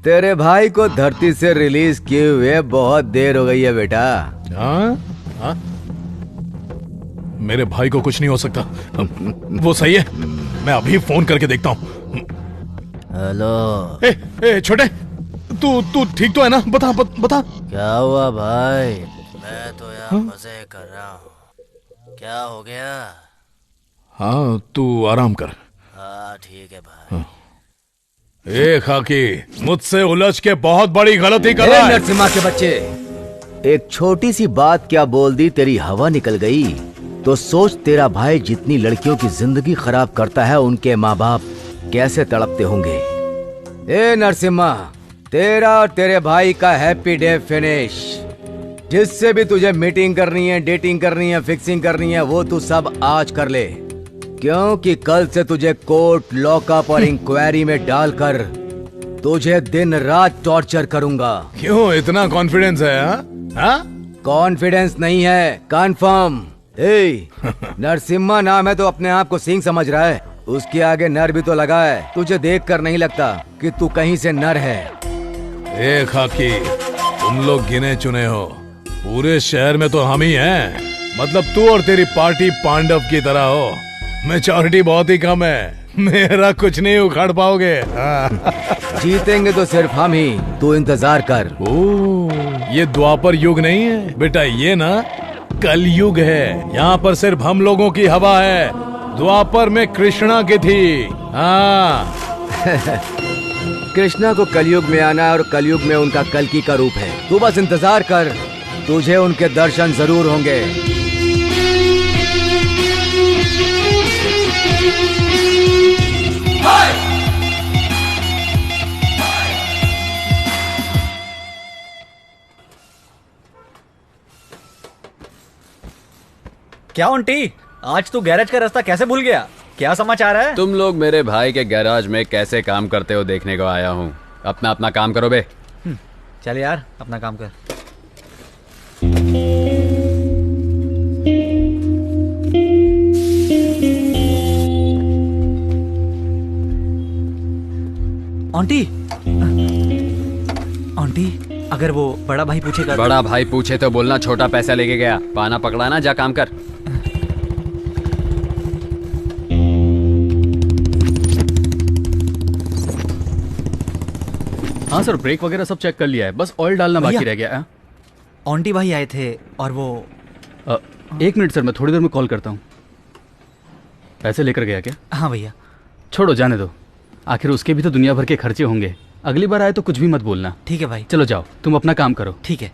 तेरे भाई को धरती से रिलीज किए हुए बहुत देर हो गई है बेटा। हाँ? मेरे भाई को कुछ नहीं हो सकता। वो सही है, मैं अभी फोन करके देखता हूँ। हेलो छोटे, तू ठीक तो है ना? बता। क्या हुआ भाई? मैं तो यहाँ मजे कर रहा हूँ। क्या हो गया? हाँ तू आराम कर। हाँ ठीक है भाई। खाकी, मुझसे उलझ के बहुत बड़ी गलती कर रहा है। नरसिम्हा के बच्चे, एक छोटी सी बात क्या बोल दी, तेरी हवा निकल गई। तो सोच तेरा भाई जितनी लड़कियों की जिंदगी खराब करता है उनके माँ बाप कैसे तड़पते होंगे। ए नरसिम्हा, तेरा और तेरे भाई का हैप्पी डे फिनिश। जिससे भी तुझे मीटिंग करनी है, डेटिंग करनी है, फिक्सिंग करनी है, वो तू सब आज कर ले, क्योंकि कल से तुझे कोर्ट, लॉकअप और इंक्वायरी में डालकर तुझे दिन रात टॉर्चर करूंगा। क्यों इतना कॉन्फिडेंस है? हाँ? कॉन्फिडेंस नहीं है, कंफर्म। नरसिम्हा नाम है तो अपने आप को सिंह समझ रहा है। उसके आगे नर भी तो लगा है। तुझे देख कर नहीं लगता कि तू कहीं से नर है। ए खाकी, तुम लोग गिने चुने हो, पूरे शहर में तो हम ही हैं। मतलब तू और तेरी पार्टी पांडव की तरह हो। मेजॉरिटी बहुत ही कम है, मेरा कुछ नहीं उखाड़ पाओगे। जीतेंगे तो सिर्फ हम ही, तू इंतजार कर। ये द्वापर युग नहीं है बेटा, ये ना कलयुग है। यहाँ पर सिर्फ हम लोगों की हवा है। द्वापर में कृष्णा की थी। हाँ। कृष्णा को कलयुग में आना और कलयुग में उनका कल्कि का रूप है। तू बस इंतजार कर, तुझे उनके दर्शन जरूर होंगे। क्या आंटी, आज तू गैरेज का रास्ता कैसे भूल गया? क्या समाचार है? तुम लोग मेरे भाई के गैराज में कैसे काम करते हो देखने को आया हूँ। अपना अपना काम करो बे। चल यार, अपना काम कर। आंटी, आंटी, अगर वो बड़ा भाई पूछेगा। बड़ा भाई पूछे तो बोलना छोटा पैसा लेके गया। पाना पकड़ा ना, जा काम कर। हाँ सर, ब्रेक वगैरह सब चेक कर लिया है, बस ऑयल डालना बाकी रह गया है। आंटी भाई आए थे और वो 1 मिनट सर, मैं थोड़ी देर में कॉल करता हूँ। पैसे लेकर गया क्या? हाँ भैया। छोड़ो, जाने दो, आखिर उसके भी तो दुनिया भर के खर्चे होंगे। अगली बार आए तो कुछ भी मत बोलना। ठीक है भाई। चलो जाओ, तुम अपना काम करो। ठीक है।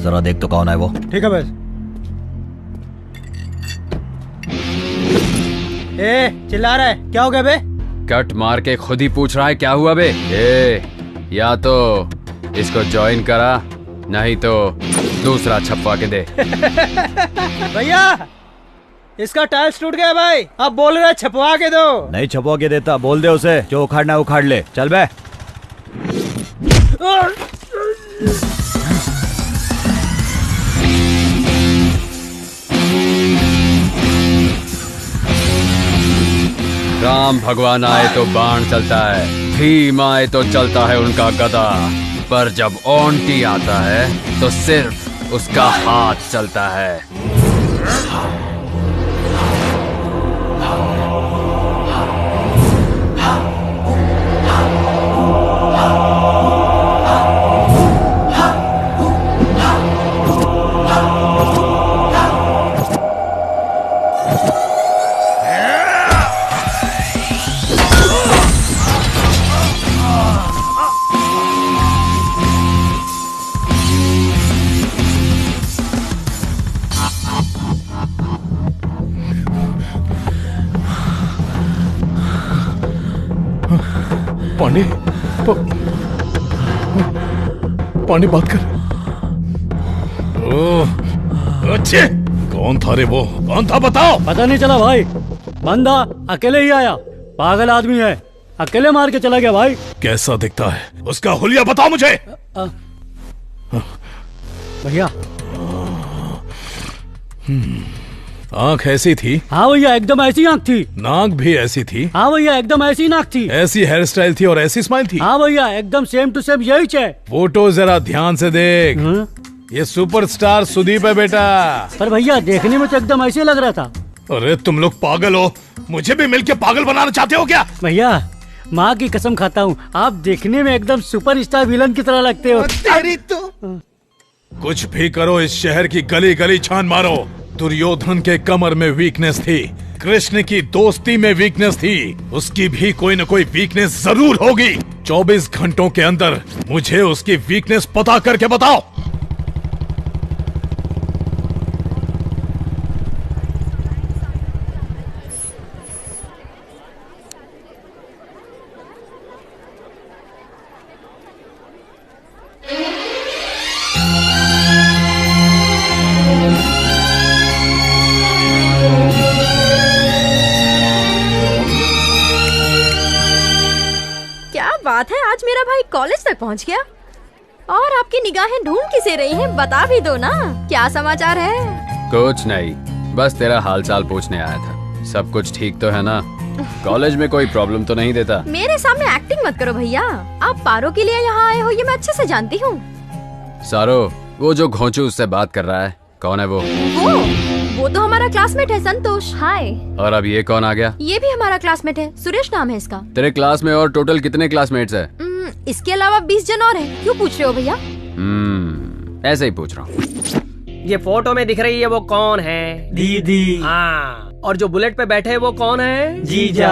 जरा देख तो कौन है वो। ठीक है बस। चिल्ला रहा है, क्या हो गया बे? कट मार के खुद ही पूछ रहा है क्या हुआ बे। या तो इसको ज्वाइन करा, नहीं तो दूसरा छपवा के दे। भैया, इसका टाइल्स टूट गया भाई, अब बोल रहे छपवा के दो। नहीं छपवा के देता, बोल दे उसे, जो उखाड़ना उखाड़ ले। चल बे। राम भगवान आए तो बाण चलता है, भीम आए तो चलता है उनका गदा, पर जब ओंटी आता है तो सिर्फ उसका हाथ चलता है। पांडे, पांडे बात कर। अच्छे, कौन था रे वो? कौन था बताओ। पता नहीं चला भाई, बंदा अकेले ही आया, पागल आदमी है, अकेले मार के चला गया भाई। कैसा दिखता है? उसका हुलिया बताओ मुझे। भैया, आंख ऐसी थी? हाँ भैया, एकदम ऐसी आंख थी। नाक भी ऐसी थी? हाँ भैया, एकदम ऐसी नाक थी। ऐसी हेयर स्टाइल थी और ऐसी स्माइल थी? हाँ भैया, एकदम सेम टू सेम यही है। फोटो जरा ध्यान से देख। ये सुपरस्टार सुदीप है बेटा। पर भैया, देखने में तो एकदम ऐसे लग रहा था। अरे तुम लोग पागल हो, मुझे भी मिलके पागल बनाना चाहते हो क्या? भैया, माँ की कसम खाता हूँ, आप देखने में एकदम सुपरस्टार विलन की तरह लगते हो। तेरी तो कुछ भी करो, इस शहर की गली गली छान मारो। दुर्योधन के कमर में वीकनेस थी, कृष्ण की दोस्ती में वीकनेस थी, उसकी भी कोई न कोई वीकनेस जरूर होगी। 24 घंटों के अंदर मुझे उसकी वीकनेस पता करके बताओ। बात है, आज मेरा भाई कॉलेज तक पहुंच गया और आपकी निगाहें ढूंढ किसे रही हैं, बता भी दो ना, क्या समाचार है? कुछ नहीं, बस तेरा हालचाल पूछने आया था। सब कुछ ठीक तो है ना? कॉलेज में कोई प्रॉब्लम तो नहीं देता? मेरे सामने एक्टिंग मत करो भैया, आप पारो के लिए यहाँ आए हो ये मैं अच्छे से जानती हूँ। सारो, वो जो घोंचू उससे बात कर रहा है, कौन है वो तो हमारा क्लासमेट है संतोष। हाय। और अब ये कौन आ गया? ये भी हमारा क्लासमेट है, सुरेश नाम है इसका। तेरे क्लास में और टोटल कितने क्लासमेट्स है? इसके अलावा 20 जन और हैं। क्यों पूछ रहे हो भैया? ऐसे ही पूछ रहा हूँ। ये फोटो में दिख रही है वो कौन है? दीदी। हाँ, और जो बुलेट पे बैठे है वो कौन है? जीजा।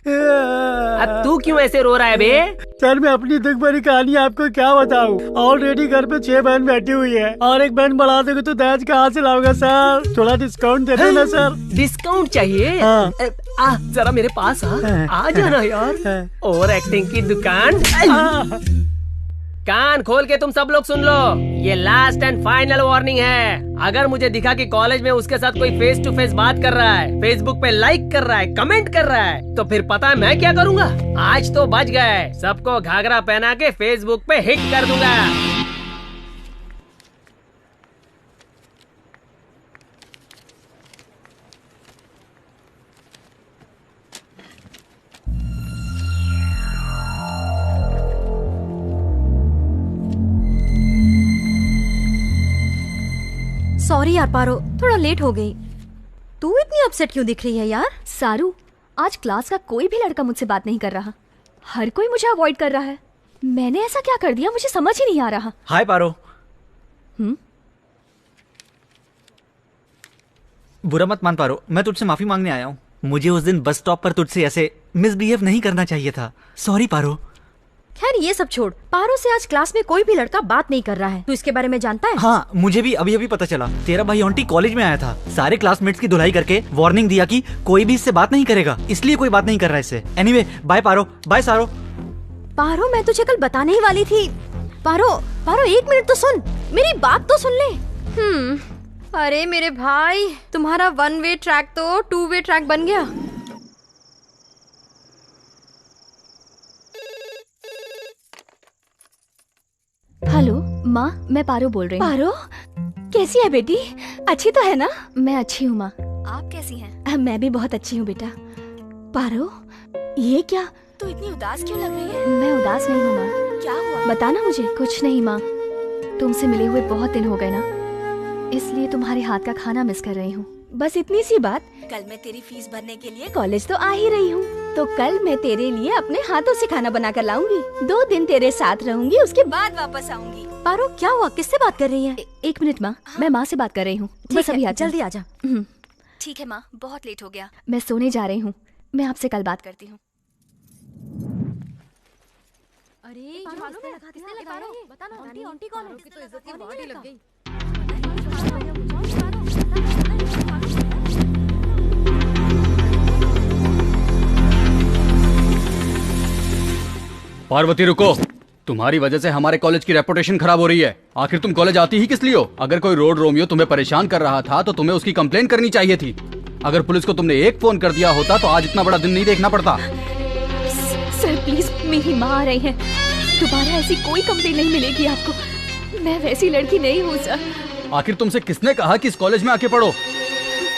अब तू क्यों ऐसे रो रहा है बे? सर मैं अपनी दुख भरी कहानी आपको क्या बताऊं? ऑलरेडी घर पे 6 बहन बैठी हुई है और एक बहन बढ़ा दोगे तो दहेज कहाँ से लाओगे सर? थोड़ा डिस्काउंट दे देना सर। डिस्काउंट चाहिए? हाँ। जरा मेरे पास आ जाना यार। और एक्टिंग की दुकान। कान खोल के तुम सब लोग सुन लो, ये लास्ट एंड फाइनल वार्निंग है। अगर मुझे दिखा कि कॉलेज में उसके साथ कोई फेस टू फेस बात कर रहा है, फेसबुक पे लाइक कर रहा है, कमेंट कर रहा है, तो फिर पता है मैं क्या करूँगा? आज तो बच गए, सबको घाघरा पहना के फेसबुक पे हिट कर दूंगा। सॉरी यार पारो, थोड़ा लेट हो गई। तू इतनी अपसेट क्यों दिख रही है यार? सारू, आज क्लास का कोई भी लड़का मुझसे बात नहीं कर रहा, हर कोई मुझे अवॉइड कर रहा है। मैंने ऐसा क्या कर दिया मुझे समझ ही नहीं आ रहा। हाय पारो। बुरा मत मान पारो, मैं तुझसे माफी मांगने आया हूँ। मुझे उस दिन बस स्टॉप पर तुझसे ऐसे मिसबिहेव नहीं करना चाहिए था। सॉरी पारो। खैर ये सब छोड़, पारो से आज क्लास में कोई भी लड़का बात नहीं कर रहा है। तू इसके बारे में जानता है? हाँ, मुझे भी अभी अभी पता चला। तेरा भाई ऑन्टी कॉलेज में आया था, सारे क्लासमेट्स की धुलाई करके वार्निंग दिया कि कोई भी इससे बात नहीं करेगा, इसलिए कोई बात नहीं कर रहा है इससे। एनीवे, बाय पारो, बाय सारो। पारो मैं तुझे कल बताने ही वाली थी। पारो पारो 1 मिनट तो सुन, मेरी बात तो सुन ले। अरे मेरे भाई, तुम्हारा 1 वे ट्रैक तो 2 वे ट्रैक बन गया। हेलो माँ, मैं पारो बोल रही हूँ। पारो, कैसी है बेटी? अच्छी तो है ना? मैं अच्छी हूँ माँ, आप कैसी हैं? मैं भी बहुत अच्छी हूँ बेटा। पारो, ये क्या? तू इतनी उदास क्यों लग रही है? मैं उदास नहीं हूँ माँ। क्या हुआ? बताना मुझे। कुछ नहीं माँ, तुमसे मिले हुए बहुत दिन हो गए ना, इसलिए तुम्हारे हाथ का खाना मिस कर रही हूँ। बस इतनी सी बात। कल मैं तेरी फीस भरने के लिए कॉलेज तो आ ही रही हूँ, तो कल मैं तेरे लिए अपने हाथों से खाना बना कर लाऊंगी। 2 दिन तेरे साथ रहूंगी, उसके बाद वापस आऊंगी। पारो क्या हुआ, किससे बात कर रही है? 1 मिनट माँ, मैं माँ से बात कर रही हूँ। बस अभी आ, जल्दी आजा। ठीक है माँ, बहुत लेट हो गया, मैं सोने जा रही हूँ। मैं आपसे कल बात करती हूँ। अरे बताना आंटी कौन है? तो इज्जत की बॉडी लग गई। पार्वती रुको, तुम्हारी वजह से हमारे कॉलेज की रेपुटेशन खराब हो रही है। आखिर तुम कॉलेज आती ही किस लिए हो? अगर कोई रोड रोमियो तुम्हें परेशान कर रहा था तो तुम्हें उसकी कंप्लेन करनी चाहिए थी। अगर पुलिस को तुमने एक फोन कर दिया होता तो आज इतना बड़ा दिन नहीं देखना पड़ता। सर प्लीज, मेरी माँ आ रही है, दोबारा ऐसी कोई कंप्लेन नहीं मिलेगी आपको। मैं वैसी लड़की नहीं हूँ सर। आखिर तुमसे किसने कहा कि इस कॉलेज में आके पढ़ो?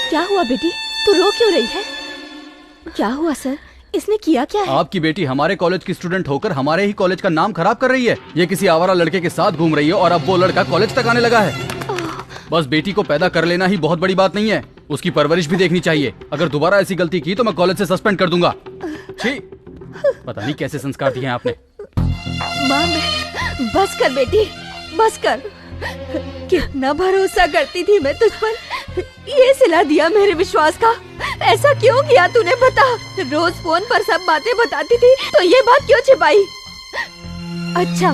क्या हुआ बेटी, तू रो क्यों रही है? क्या हुआ सर, इसने किया क्या है? आपकी बेटी हमारे कॉलेज की स्टूडेंट होकर हमारे ही कॉलेज का नाम खराब कर रही है। ये किसी आवारा लड़के के साथ घूम रही है और अब वो लड़का कॉलेज तक आने लगा है। बस बेटी को पैदा कर लेना ही बहुत बड़ी बात नहीं है, उसकी परवरिश भी देखनी चाहिए। अगर दोबारा ऐसी गलती की तो मैं कॉलेज से सस्पेंड कर दूंगा। छी, पता नहीं कैसे संस्कार दिए हैं आपने। माँ, बस कर बेटी, बस कर। कितना भरोसा करती थी मैं तुझ पर, ये सिला दिया मेरे विश्वास का। ऐसा क्यों किया तूने, बता। रोज फोन पर सब बातें बताती थी, तो ये बात क्यों छिपाई? अच्छा,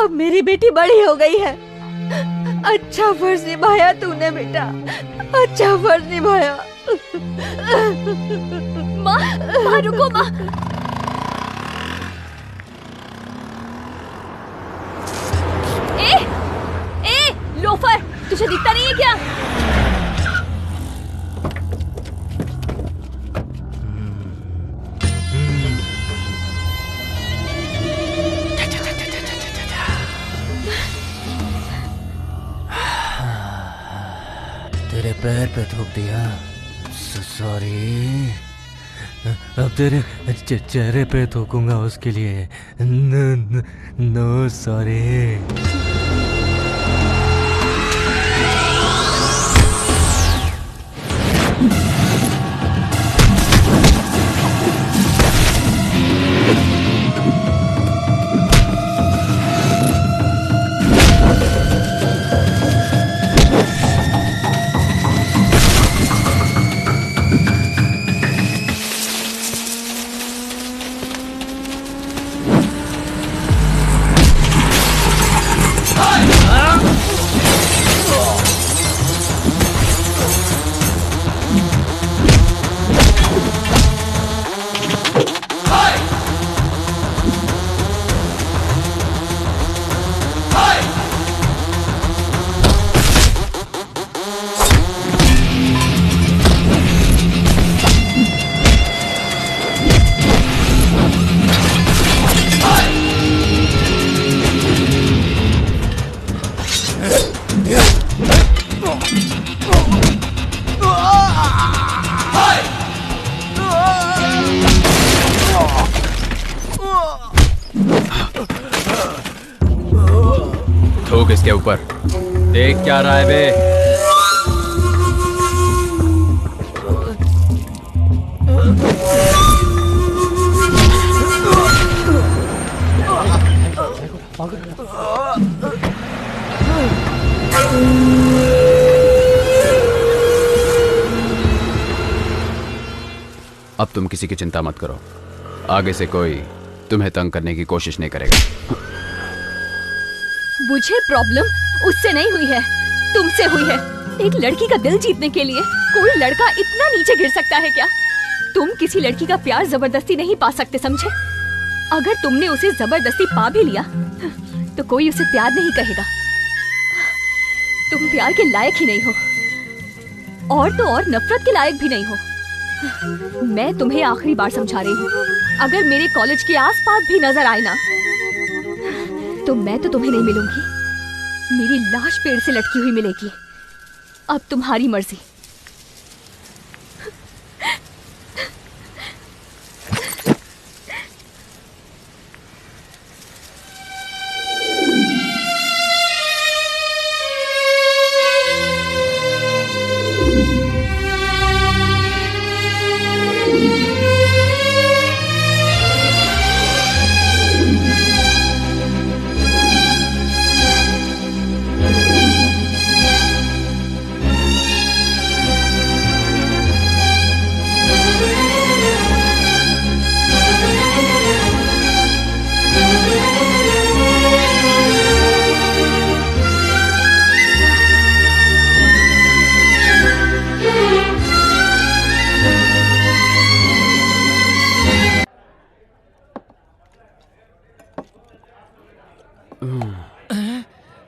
अब मेरी बेटी बड़ी हो गई है। अच्छा फर्ज निभाया तूने बेटा, अच्छा फर्ज निभाया। माँ रुको माँ। ए लोफर, तुझे दिखता नहीं है क्या? पैर पे थूक दिया। सॉरी। अब तेरे चेहरे पे थूकूंगा उसके लिए। No sorry. थूक इसके ऊपर। देख क्या रहा है बे? अब तुम किसी की चिंता मत करो। आगे से कोई तुम्हें तंग करने की कोशिश नहीं करेगा। मुझे प्रॉब्लम उससे नहीं हुई है, तुमसे हुई है। एक लड़की का दिल जीतने के लिए कोई लड़का इतना नीचे गिर सकता है क्या? तुम किसी लड़की का प्यार जबरदस्ती नहीं पा सकते, समझे? अगर तुमने उसे जबरदस्ती पा भी लिया तो कोई उसे प्यार नहीं कहेगा। तुम प्यार के लायक ही नहीं हो, और तो और नफरत के लायक भी नहीं हो। मैं तुम्हें आखिरी बार समझा रही हूँ, अगर मेरे कॉलेज के आसपास भी नजर आए ना तो मैं तो तुम्हें नहीं मिलूंगी। मेरी लाश पेड़ से लटकी हुई मिलेगी। अब तुम्हारी मर्जी।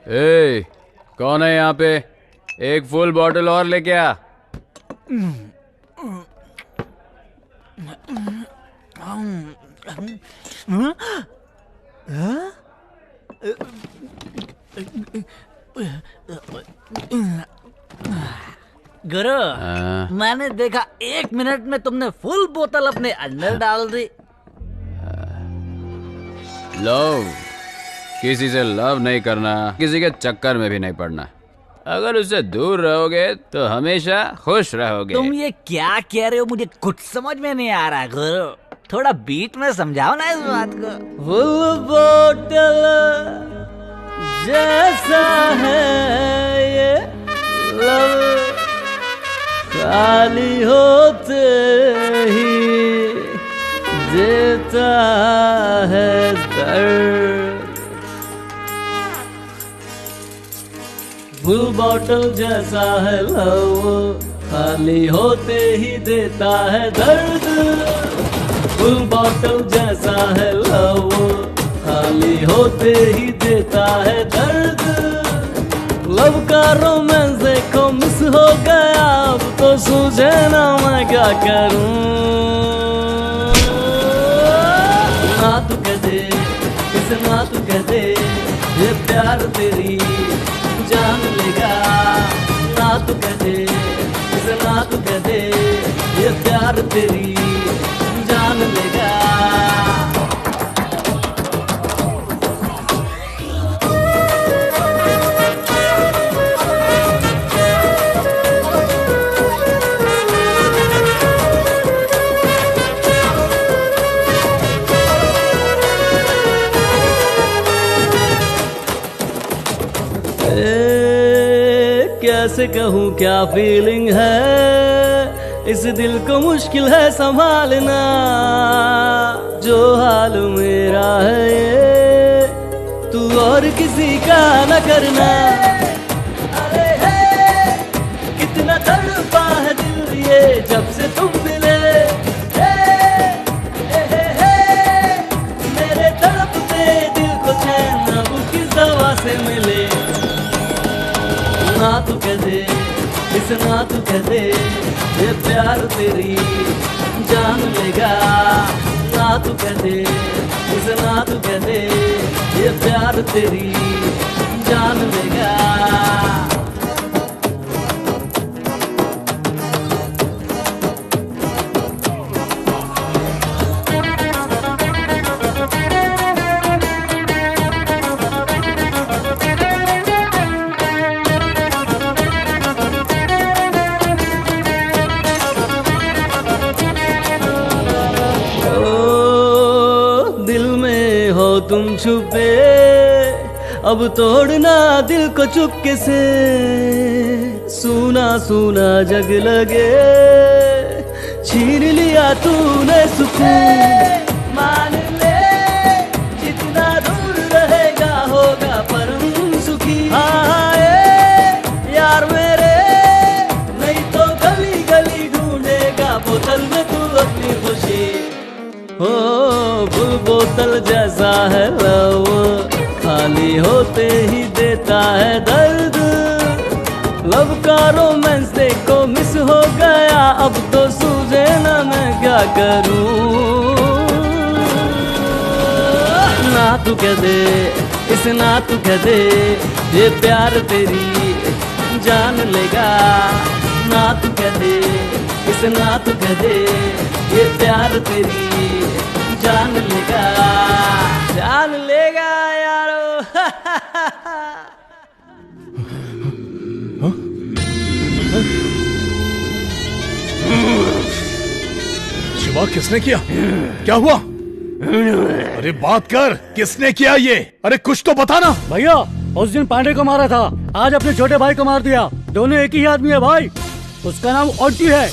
ए, कौन है यहाँ पे? एक फुल बॉटल और लेके आ। गुरु, मैंने देखा 1 मिनट में तुमने फुल बोतल अपने अंदर डाल दी। लव, किसी से लव नहीं करना, किसी के चक्कर में भी नहीं पड़ना। अगर उससे दूर रहोगे तो हमेशा खुश रहोगे। तुम ये क्या कह रहे हो? मुझे कुछ समझ में नहीं आ रहा गुरु, थोड़ा बीट में समझाओ ना इस बात को। फुल बोतल जैसा है ये लव, खाली होते ही देता है दर्द। फुल बॉटल जैसा है लव, खाली होते ही देता है दर्द। फुल बॉटल जैसा है लव, खाली होते ही देता है दर्द। लव का रोमांस देखो मिस हो गया, अब तो सूझे ना मैं क्या करूं। ना तू कह दे, इसे ना तू कह दे, ये प्यार तेरी जान लेगा। ना तू कह दे, ना तू कह दे ये प्यार तेरी जान लेगा। कैसे कहूँ क्या फीलिंग है इस दिल को मुश्किल है संभालना, जो हाल मेरा है ये तू और किसी का न करना। अरे है कितना तड़पा है दिल ये जब से तुम मिले, मेरे तड़पते दिल को चैन अब किस दवा से मिले। ना तू कह दे इस ना तू कह दे ये प्यार तेरी जान लेगा। ना तू कह दे इस ना तू कह दे ये प्यार तेरी जान लेगा। तुम छुपे अब तोड़ना दिल को चुपके से, सूना सूना जग लगे छीन लिया तूने सुकून। मान ले जितना दूर रहेगा होगा परम सुखी। यार मेरे नहीं तो गली गली ढूंढेगा बोतल में तू अपनी खुशी। हो फुल बोतल जैसा है लव खाली होते ही देता है दर्द। लव का रोमांस देखो मिस हो गया अब तो सूझे ना मैं क्या करूं। ना तू कह दे इस ना तू कह दे ये प्यार तेरी जान लेगा। ना तू कह दे इस ना तू कह दे ये प्यार तेरी जान लेगा यारो। शिवा किसने किया? क्या हुआ? अरे बात कर, किसने किया ये? अरे कुछ तो बताना। भैया उस दिन पांडे को मारा था, आज अपने छोटे भाई को मार दिया। दोनों एक ही आदमी है भाई, उसका नाम ऑन्टी है।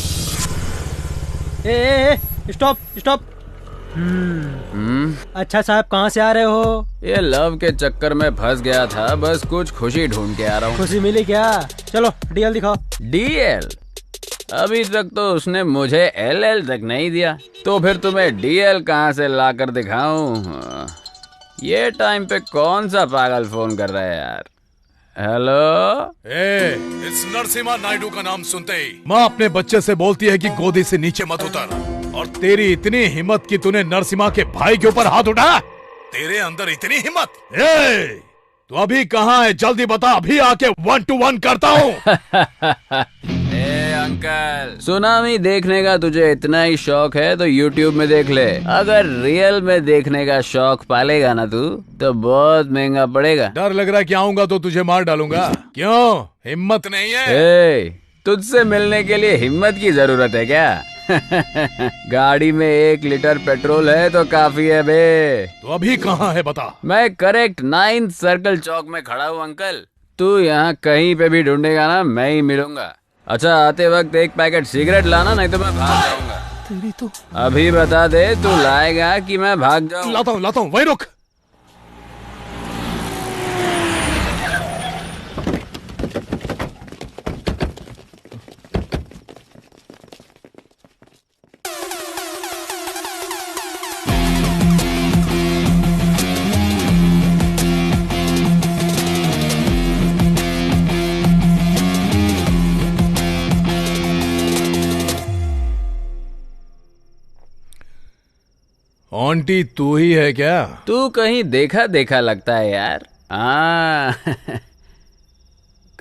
Stop stop. अच्छा साहब कहाँ से आ रहे हो? ये लव के चक्कर में फंस गया था, बस कुछ खुशी ढूंढ के आ रहा हूँ। खुशी मिली क्या? चलो डीएल दिखाओ। डीएल? अभी तक तो उसने मुझे एलएल तक नहीं दिया, तो फिर तुम्हें डीएल कहाँ से लाकर दिखाऊं? ये टाइम पे कौन सा पागल फोन कर रहा है यार? हेलो, इस नरसिम्हा नायडू का नाम सुनते ही माँ अपने बच्चे से बोलती है कि गोदी से नीचे मत उतर। और तेरी इतनी हिम्मत कि तूने नरसिम्हा के भाई के ऊपर हाथ उठाया? तेरे अंदर इतनी हिम्मत? तू अभी कहाँ है? जल्दी बता, अभी आके 1 to 1 करता हूँ। अंकल, सुनामी देखने का तुझे इतना ही शौक है तो YouTube में देख ले। अगर रियल में देखने का शौक पालेगा ना तू, तो बहुत महंगा पड़ेगा। डर लग रहा है कि आऊंगा तो तुझे मार डालूंगा। क्यों, हिम्मत नहीं है? तुझसे मिलने के लिए हिम्मत की जरूरत है क्या? गाड़ी में 1 लीटर पेट्रोल है तो काफी है बे। तो अभी कहाँ है बता? मैं करेक्ट 9th सर्कल चौक में खड़ा हूँ अंकल। तू यहाँ कहीं पे भी ढूंढेगा ना, मैं ही मिलूंगा। अच्छा, आते वक्त 1 पैकेट सिगरेट लाना, नहीं तो मैं भाग जाऊंगा। तेरी तो अभी बता दे, तू लाएगा कि मैं भाग जाऊं? लाता हूँ, वहीं रुक। आंटी तू ही है क्या? तू कहीं देखा देखा लगता है यार।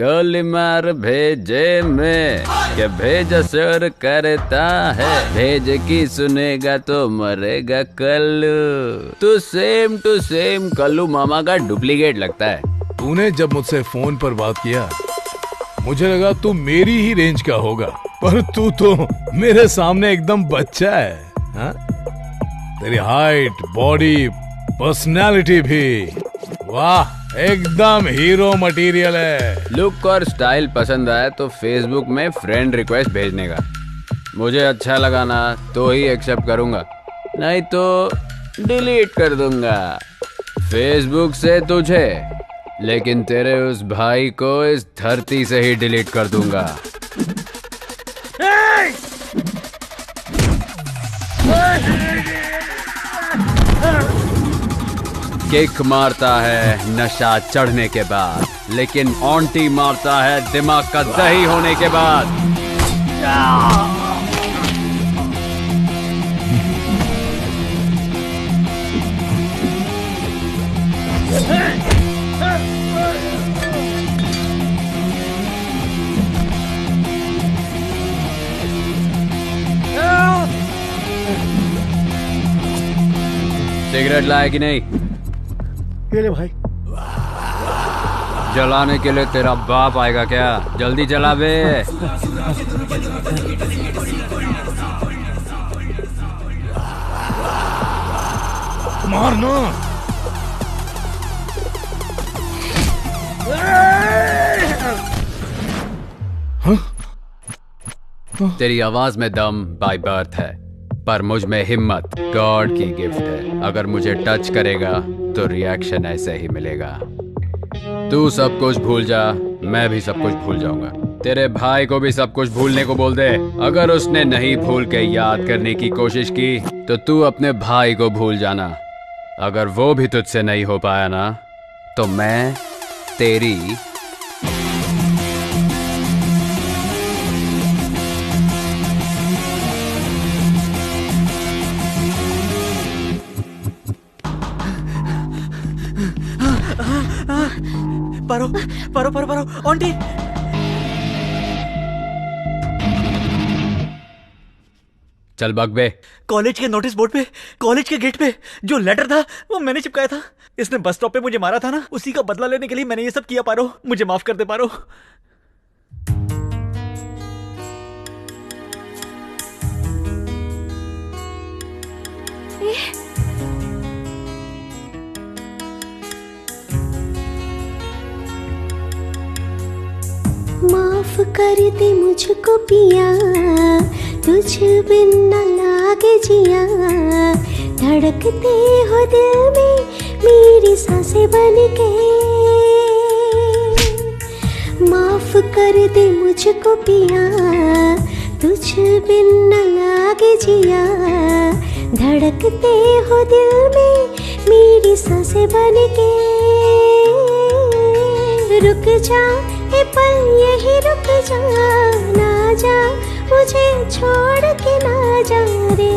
गोली मार भेजे में क्या भेज असर करता है, भेज की सुनेगा तो मरेगा कल्लू। तू सेम टू सेम कल्लू मामा का डुप्लीकेट लगता है। तूने जब मुझसे फोन पर बात किया मुझे लगा तू मेरी ही रेंज का होगा, पर तू तो मेरे सामने एकदम बच्चा है। हा? तेरी हाइट, बॉडी, पर्सनालिटी भी, वाह, एकदम हीरो मटेरियल है। लुक और स्टाइल पसंद आए तो फेसबुक में फ्रेंड रिक्वेस्ट भेजने का। मुझे अच्छा लगा ना तो ही एक्सेप्ट करूंगा, नहीं तो डिलीट कर दूंगा फेसबुक से तुझे, लेकिन तेरे उस भाई को इस धरती से ही डिलीट कर दूंगा। किक मारता है नशा चढ़ने के बाद, लेकिन ऑन्टी मारता है दिमाग का दही होने के बाद। सिगरेट लाया कि नहीं? ये ले भाई। जलाने के लिए तेरा बाप आएगा क्या? जल्दी जला बे। मारना। तेरी आवाज में दम बाय बर्थ है, पर मुझ में हिम्मत गॉड की गिफ्ट है। अगर मुझे टच करेगा तो रिएक्शन ऐसे ही मिलेगा। तू सब कुछ भूल जा, मैं भी सब कुछ भूल जाऊंगा। तेरे भाई को भी सब कुछ भूलने को बोल दे। अगर उसने नहीं भूल के याद करने की कोशिश की तो तू अपने भाई को भूल जाना। अगर वो भी तुझसे नहीं हो पाया ना तो मैं तेरी पारो पारो पारो पारो आंटी। चल बग बे। कॉलेज के नोटिस बोर्ड पे, कॉलेज के गेट पे जो लेटर था वो मैंने चिपकाया था। इसने बस स्टॉप पे मुझे मारा था ना, उसी का बदला लेने के लिए मैंने ये सब किया। पारो मुझे माफ कर दे पारो। माफ कर दे मुझको पिया, तुझ बिन न लागे जिया। धड़कते हो दिल में मेरी सांसें बन के। माफ कर दे मुझको पिया, तुझ बिन न लागे जिया। धड़कते हो दिल में मेरी सांसें बन के। रुक जा ए पल यही रुक जा, ना जा मुझे छोड़ के ना जा रे।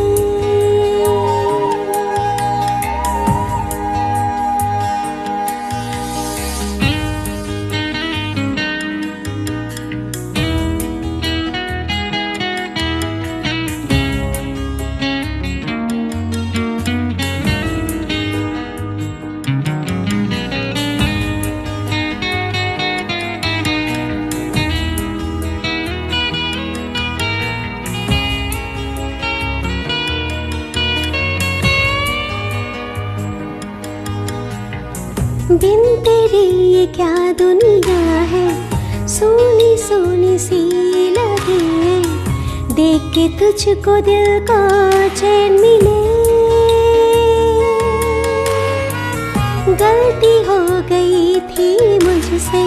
बिन तेरे ये क्या दुनिया है, सोनी सोनी सी लगे। देख के तुझको दिल को चैन मिले। गलती हो गई थी मुझसे,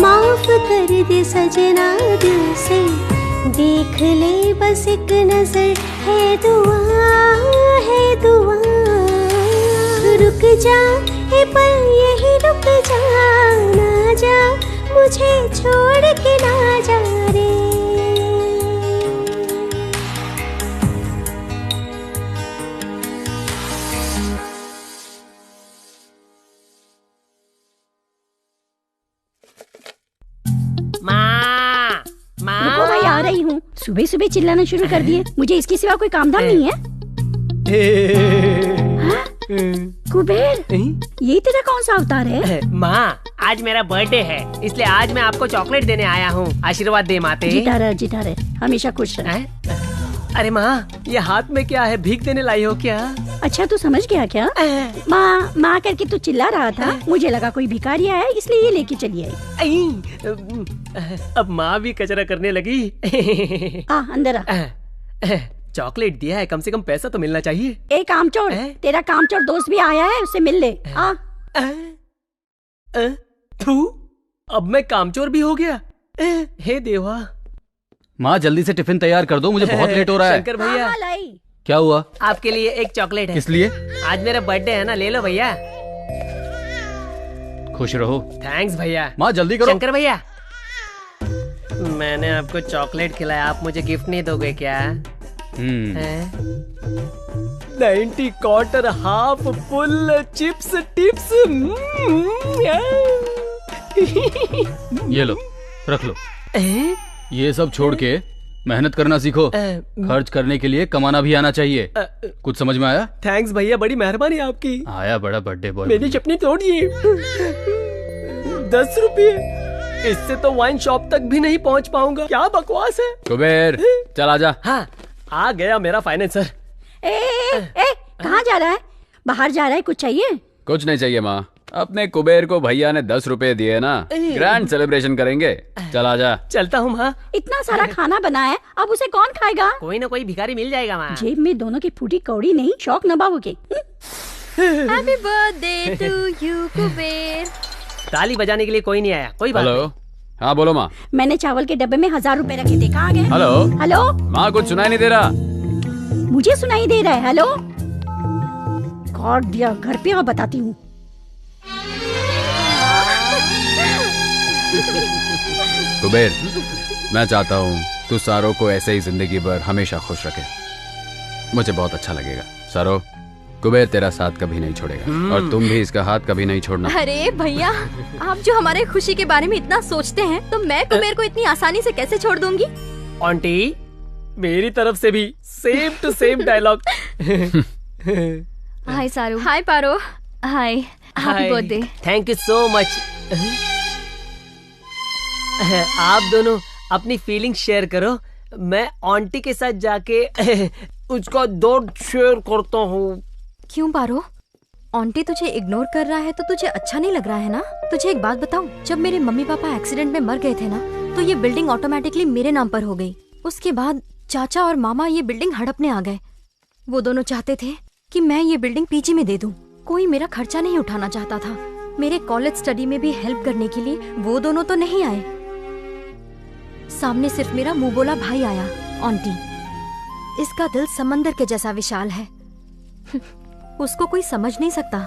माफ कर दे सजना दिल से। देख ले बस एक नजर, है दुआ है दुआ। रुक जा ए पल यही रुक जा, ना जा मुझे छोड़ के ना जा रे। सुबह सुबह चिल्लाना शुरू कर दिए। मुझे इसके सिवा कोई काम धाम नहीं है। हाँ? कुबेर, ये तेरा कौन सा अवतार है? माँ, आज मेरा बर्थडे है, इसलिए आज मैं आपको चॉकलेट देने आया हूँ। आशीर्वाद दे माते। जीता रहे, हमेशा खुश रहे। अरे माँ, ये हाथ में क्या है? भीख देने लाई हो क्या? अच्छा, तू समझ गया क्या? माँ माँ करके तू चिल्ला रहा था, मुझे लगा कोई भिखारी आया है, इसलिए ये लेके चली आई। अब माँ भी कचरा करने लगी। अंदर आ। चॉकलेट दिया है, कम से कम पैसा तो मिलना चाहिए। एक कामचोर, तेरा कामचोर दोस्त भी आया है, उससे मिल ले। थू, अब मैं कामचोर भी हो गया। हे देवा। माँ जल्दी से टिफिन तैयार कर दो, मुझे बहुत लेट हो रहा है। शंकर भैया, क्या हुआ? आपके लिए एक चॉकलेट है। किस लिए? आज मेरा बर्थडे है ना, ले लो भैया। खुश रहो। थैंक्स भैया। माँ जल्दी करो। शंकर भैया, मैंने आपको चॉकलेट खिलाया, आप मुझे गिफ्ट नहीं दोगे क्या? 90 quarter half full chips tips. ये लो, रख लो। ये सब छोड़ के मेहनत करना सीखो। खर्च करने के लिए कमाना भी आना चाहिए। कुछ समझ में आया? थैंक्स भैया, बड़ी मेहरबानी आपकी। आया बड़ा बर्थडे बॉय। मेरी चपनी तोड़िए। 10 रुपये, इससे तो वाइन शॉप तक भी नहीं पहुंच पाऊंगा। क्या बकवास है। कुबेर, चल आजा। हाँ, आ गया मेरा फाइनेंसर। कहाँ जा रहा है? बाहर जा रहा है? कुछ चाहिए? कुछ नहीं चाहिए माँ, अपने कुबेर को भैया ने 10 रुपए दिए ना, ग्रैंड सेलिब्रेशन करेंगे। चल आजा। चलता हूँ माँ। इतना सारा खाना बना है, अब उसे कौन खाएगा? कोई ना कोई भिखारी मिल जाएगा माँ। जेब में दोनों की फूटी कौड़ी नहीं, शौक नभाओगे। Happy birthday to you Kuber. ताली बजाने के लिए कोई नहीं आया, कोई बात नहीं। हेलो, हाँ बोलो माँ। मैंने चावल के डब्बे में 1000 रुपए रखे थे, कहाँ गए? हेलो माँ, कुछ सुनाई नहीं दे रहा। मुझे सुनाई दे रहा है। हेलो, गॉड दिया, घर पे आओ, बताती हूँ। कुबेर, मैं चाहता हूँ तू सारो को ऐसे ही जिंदगी भर हमेशा खुश रखे। मुझे बहुत अच्छा लगेगा। सारो, कुबेर तेरा साथ कभी नहीं छोड़ेगा और तुम भी इसका हाथ कभी नहीं छोड़ना। अरे भैया, आप जो हमारे खुशी के बारे में इतना सोचते हैं, तो मैं कुबेर को इतनी आसानी से कैसे छोड़ दूंगी? आंटी, मेरी तरफ से भी same to same dialogue. Hi Saru. Hi Paro. Hi, happy birthday. Thank you so much. आप दोनों अपनी फीलिंग शेयर करो, मैं आंटी के साथ जाके उसका दर्द शेयर करता हूँ। क्यों पारो? आंटी तुझे इग्नोर कर रहा है तो तुझे अच्छा नहीं लग रहा है ना? तुझे एक बात बताऊं, जब मेरे मम्मी पापा एक्सीडेंट में मर गए थे ना, तो ये बिल्डिंग ऑटोमेटिकली मेरे नाम पर हो गई। उसके बाद चाचा और मामा ये बिल्डिंग हड़पने आ गए। वो दोनों चाहते थे कि मैं ये बिल्डिंग पीजी में दे दूं। कोई मेरा खर्चा नहीं उठाना चाहता था। मेरे कॉलेज स्टडी में भी हेल्प करने के लिए वो दोनों तो नहीं आए। सामने सिर्फ मेरा मुंह बोला भाई आया, आंटी। इसका दिल समंदर के जैसा विशाल है। उसको कोई समझ नहीं सकता।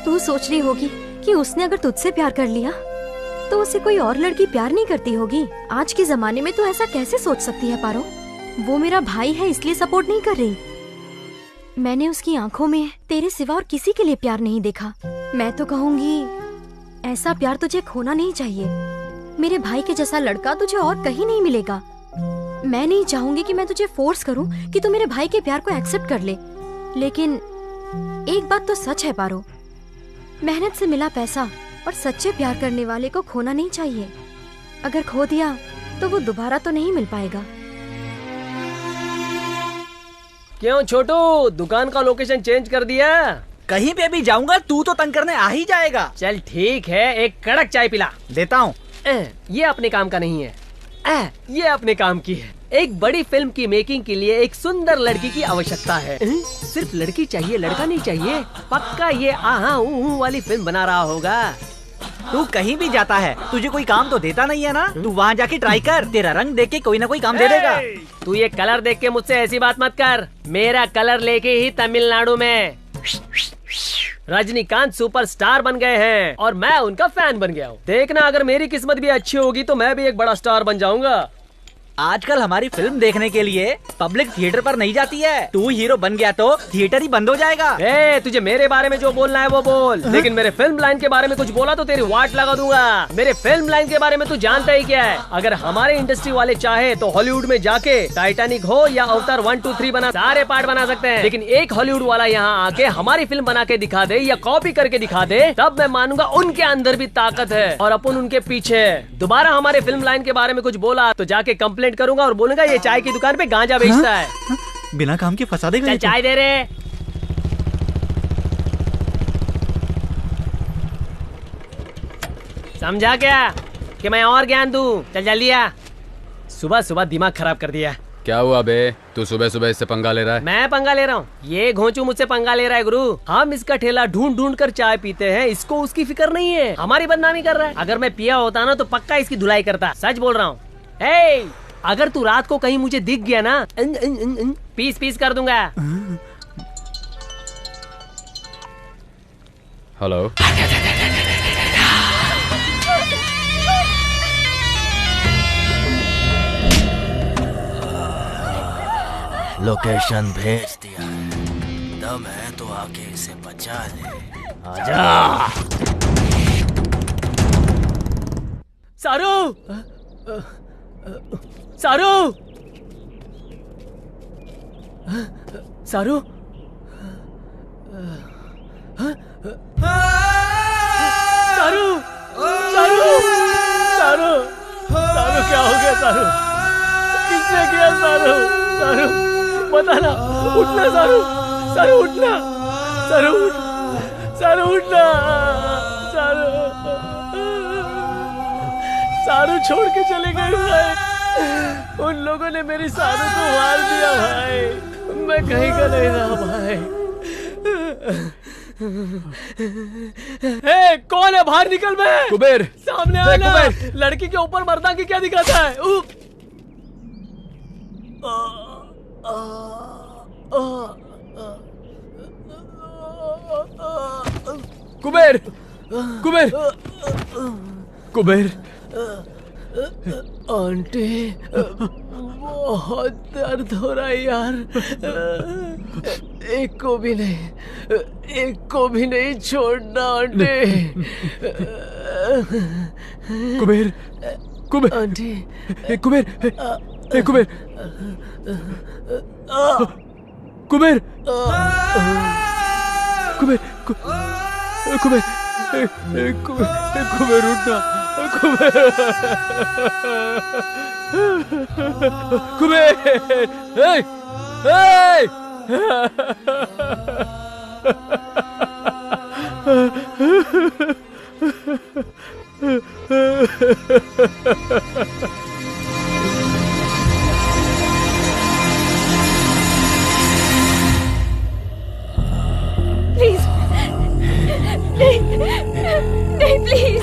तू सोच रही होगी कि उसने अगर तुझसे प्यार कर लिया तो उसे कोई और लड़की प्यार नहीं करती होगी। आज के जमाने में तू ऐसा कैसे सोच सकती है पारो? वो मेरा भाई है, इसलिए सपोर्ट नहीं कर रही। मैंने उसकी आंखों में तेरे सिवा और किसी के लिए प्यार नहीं देखा। मैं तो कहूंगी ऐसा प्यार तुझे खोना नहीं चाहिए। मेरे भाई के जैसा लड़का तुझे और कहीं नहीं मिलेगा। मैं नहीं चाहूंगी कि मैं तुझे फोर्स करूं कि तू मेरे भाई के प्यार को एक्सेप्ट कर ले, लेकिन एक बात तो सच है पारो, मेहनत से मिला पैसा और सच्चे प्यार करने वाले को खोना नहीं चाहिए। अगर खो दिया तो वो दोबारा तो नहीं मिल पाएगा। क्यों छोटू, दुकान का लोकेशन चेंज कर दिया? कहीं पे भी जाऊंगा तू तो तंग करने आ ही जाएगा। चल ठीक है, एक कड़क चाय पिला। देता हूँ। ये अपने काम का नहीं है, ये अपने काम की है। एक बड़ी फिल्म की मेकिंग के लिए एक सुंदर लड़की की आवश्यकता है। सिर्फ लड़की चाहिए, लड़का नहीं चाहिए। पक्का ये आहा ऊ वाली फिल्म बना रहा होगा। तू कहीं भी जाता है, तुझे कोई काम तो देता नहीं है ना? तू वहाँ जाके ट्राई कर, तेरा रंग देख के कोई ना कोई काम दे देगा। तू ये कलर देख के मुझसे ऐसी बात मत कर। मेरा कलर लेके ही तमिलनाडु में रजनीकांत सुपरस्टार बन गए हैं और मैं उनका फैन बन गया हूँ। देखना, अगर मेरी किस्मत भी अच्छी होगी तो मैं भी एक बड़ा स्टार बन जाऊंगा। आजकल हमारी फिल्म देखने के लिए पब्लिक थिएटर पर नहीं जाती है। तू हीरो बन गया तो थिएटर ही बंद हो जाएगा। तुझे मेरे बारे में जो बोलना है वो बोल, लेकिन मेरे फिल्म लाइन के बारे में कुछ बोला तो तेरी वाट लगा दूंगा। मेरे फिल्म लाइन के बारे में तू जानता ही क्या है। अगर हमारे इंडस्ट्री वाले चाहे तो हॉलीवुड में जाके टाइटैनिक हो या अवतार 1, 2, 3 बना सारे पार्ट बना सकते हैं, लेकिन एक हॉलीवुड वाला यहाँ आके हमारी फिल्म बना के दिखा दे या कॉपी करके दिखा दे, तब मैं मानूंगा उनके अंदर भी ताकत है और अपन उनके पीछे। दोबारा हमारे फिल्म लाइन के बारे में कुछ बोला तो जाके कंप्लेंट करूंगा और बोलूंगा ये चाय की दुकान पे गांजा बेचता है। बिना काम के फंसा देगा। चल चाय दे रे। समझा क्या कि मैं और ज्ञान दूं? चल जल्दी आ। सुबह सुबह दिमाग खराब कर दिया। क्या हुआ बे, तू सुबह सुबह इससे पंगा ले रहा है? मैं पंगा ले रहा हूँ? ये घोंचू मुझसे पंगा ले रहा है गुरु। हम इसका ठेला ढूंढ ढूंढ कर चाय पीते हैं, इसको उसकी फिक्र नहीं है, हमारी बदनामी कर रहा है। अगर मैं पिया होता ना तो पक्का इसकी धुलाई करता। सच बोल रहा हूँ। अगर तू रात को कहीं मुझे दिख गया ना, पीस पीस कर दूंगा। हेलो, लोकेशन भेज दिया है, दम है तो आके इसे बचा ले। आजा। सारू, सारू, सारू, सारू, सारू, सारू, सारू क्या हो गया? सारू किसने किया? सारू, सारू बता ना। उठना सारू, सारू उठना, सारू उठ, सारू उठना, सारू, सारू छोड़ के चले गए भाई। उन लोगों ने मेरी सारू को मार दिया भाई। मैं कहीं का नहीं रहा भाई। कौन है? बाहर निकल बे। कुबेर, सामने आना। लड़की के ऊपर मर्दांगी क्या दिखाता है? कुबेर, कुबेर, कुबेर। आंटी, बहुत दर्द हो रहा है यार। एक को भी नहीं, एक को भी नहीं छोड़ना आंटी। कुबेर, कुबेर, आंटी, कुबेर, कुबेर, कुबेर, कुबेर, कुबेर, कुबेर उठना, कुबेर, कुबेर, प्लीज नहीं, नहीं प्लीज।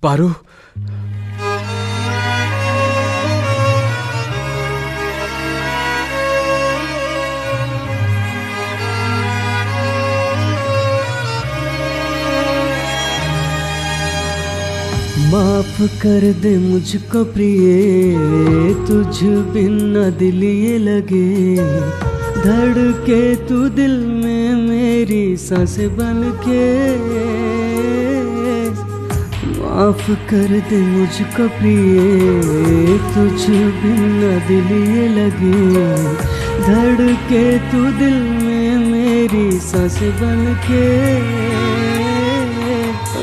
पारू, माफ कर दे मुझको प्रिय, तुझ बिन न दिल ये लगे, धड़के तू दिल में मेरी सांस बन के। माफ कर दे मुझको प्रिय, तुझ बिन न दिल ये लगे, धड़के तू दिल में मेरी सांस बन के।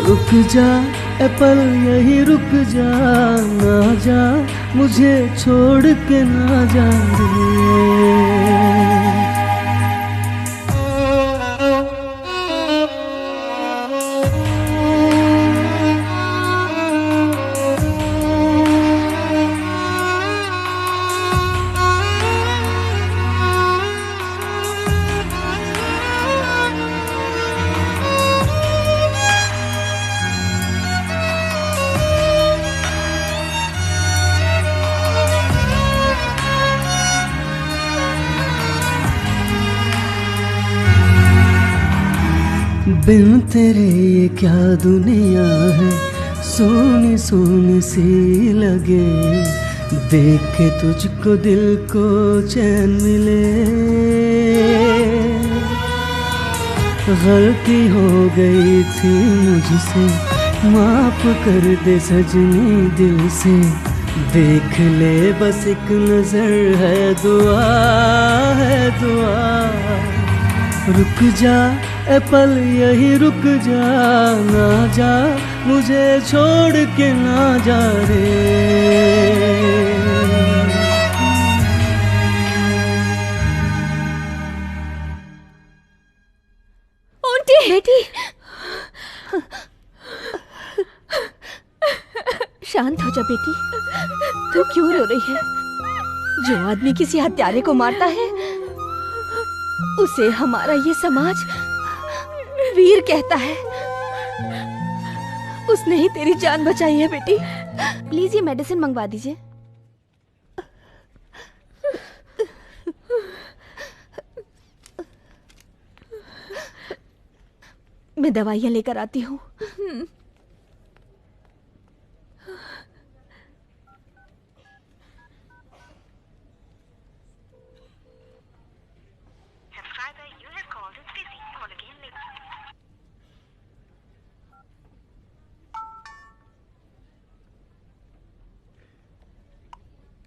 रुक जा ए पल यही रुक जा, ना जा मुझे छोड़ के ना जा रे। बिन तेरे ये क्या दुनिया है, सोनी सोनी सी लगे, देख के तुझको दिल को चैन मिले। गलती हो गई थी मुझसे, माफ कर दे सजनी दिल से, देख ले बस एक नजर है दुआ, है दुआ। रुक जा ए पल यही रुक जा, ना जा मुझे छोड़ के ना जा रे। आंटी, बेटी, शांत हो जा बेटी। तू क्यों रो रही है? जो आदमी किसी हत्यारे को मारता है उसे हमारा ये समाज वीर कहता है। उसने ही तेरी जान बचाई है बेटी। प्लीज ये मेडिसिन मंगवा दीजिए। मैं दवाइयाँ लेकर आती हूँ।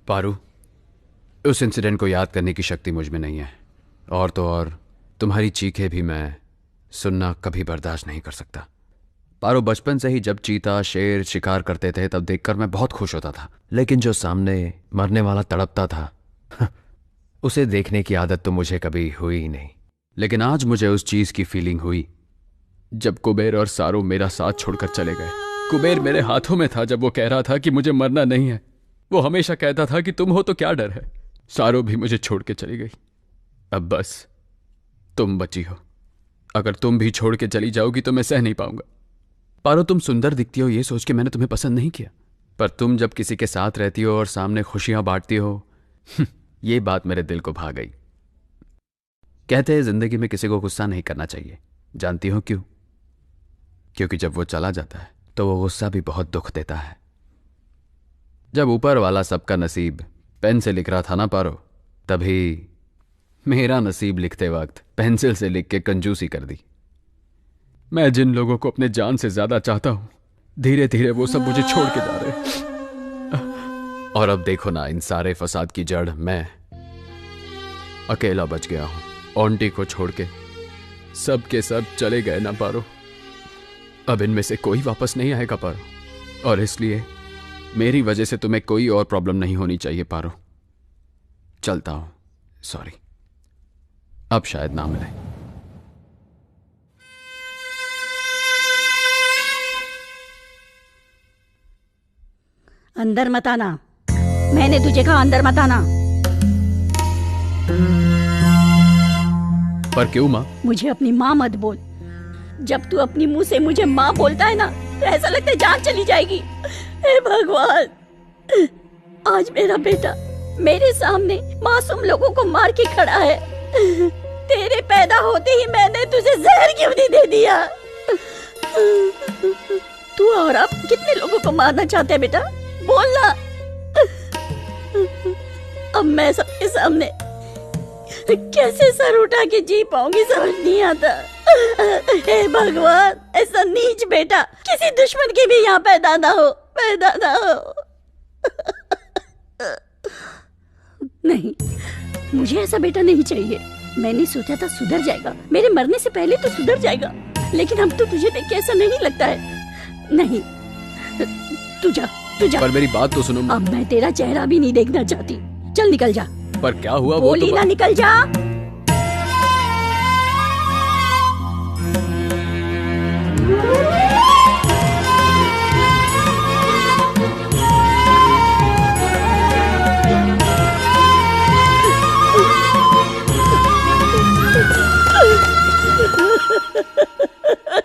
पारू, उस इंसिडेंट को याद करने की शक्ति मुझ में नहीं है, और तो और तुम्हारी चीखें भी मैं सुनना कभी बर्दाश्त नहीं कर सकता। पारो बचपन से ही जब चीता शेर शिकार करते थे तब देखकर मैं बहुत खुश होता था, लेकिन जो सामने मरने वाला तड़पता था उसे देखने की आदत तो मुझे कभी हुई ही नहीं। लेकिन आज मुझे उस चीज की फीलिंग हुई जब कुबेर और सारो मेरा साथ छोड़कर चले गए। कुबेर मेरे हाथों में था जब वो कह रहा था कि मुझे मरना नहीं है। वो हमेशा कहता था कि तुम हो तो क्या डर है। सारो भी मुझे छोड़ के चली गई। अब बस तुम बची हो। अगर तुम भी छोड़ के चली जाओगी तो मैं सह नहीं पाऊंगा। पारो, तुम सुंदर दिखती हो ये सोच के मैंने तुम्हें पसंद नहीं किया, पर तुम जब किसी के साथ रहती हो और सामने खुशियां बांटती हो ये बात मेरे दिल को भा गई। कहते हैं जिंदगी में किसी को गुस्सा नहीं करना चाहिए। जानती हो क्यों? क्योंकि जब वो चला जाता है तो वो गुस्सा भी बहुत दुख देता है। जब ऊपर वाला सबका नसीब पेन से लिख रहा था ना पारो, तभी मेरा नसीब लिखते वक्त पेंसिल से लिख के कंजूसी कर दी। मैं जिन लोगों को अपने जान से ज्यादा चाहता हूं, धीरे धीरे वो सब मुझे छोड़ के जा रहे। और अब देखो ना, इन सारे फसाद की जड़ मैं अकेला बच गया हूं। ऑन्टी को छोड़ के सब के सब चले गए ना पारो। अब इनमें से कोई वापस नहीं आएगा पारो, और इसलिए मेरी वजह से तुम्हें कोई और प्रॉब्लम नहीं होनी चाहिए पारो। चलता हूं, सॉरी, अब शायद ना मिले। अंदर मत आना, मैंने तुझे कहा अंदर मत आना। पर क्यों माँ? मुझे अपनी माँ मत बोल। जब तू अपनी मुंह से मुझे माँ बोलता है ना तो ऐसा लगता है जान चली जाएगी। हे भगवान, आज मेरा बेटा मेरे सामने मासूम लोगों को मार के खड़ा है। तेरे पैदा होते ही मैंने तुझे जहर क्यों नहीं दे दिया? तू और अब कितने लोगों को मारना चाहते है बेटा? बोलना। अब मैं सबके सामने कैसे सर उठा के जी पाऊंगी समझ नहीं आता। हे भगवान, ऐसा नीच बेटा किसी दुश्मन के भी यहाँ पैदा ना हो, पैदा ना हो। नहीं, मुझे ऐसा बेटा नहीं चाहिए। मैंने सोचा था सुधर जाएगा, मेरे मरने से पहले तो सुधर जाएगा, लेकिन अब तो तुझे देख के ऐसा नहीं लगता है। नहीं, तू जा, तू जा। पर मेरी बात तो सुनो। अब मैं तेरा चेहरा भी नहीं देखना चाहती। चल निकल जा। पर क्या हुआ? बोली ना, निकल जा।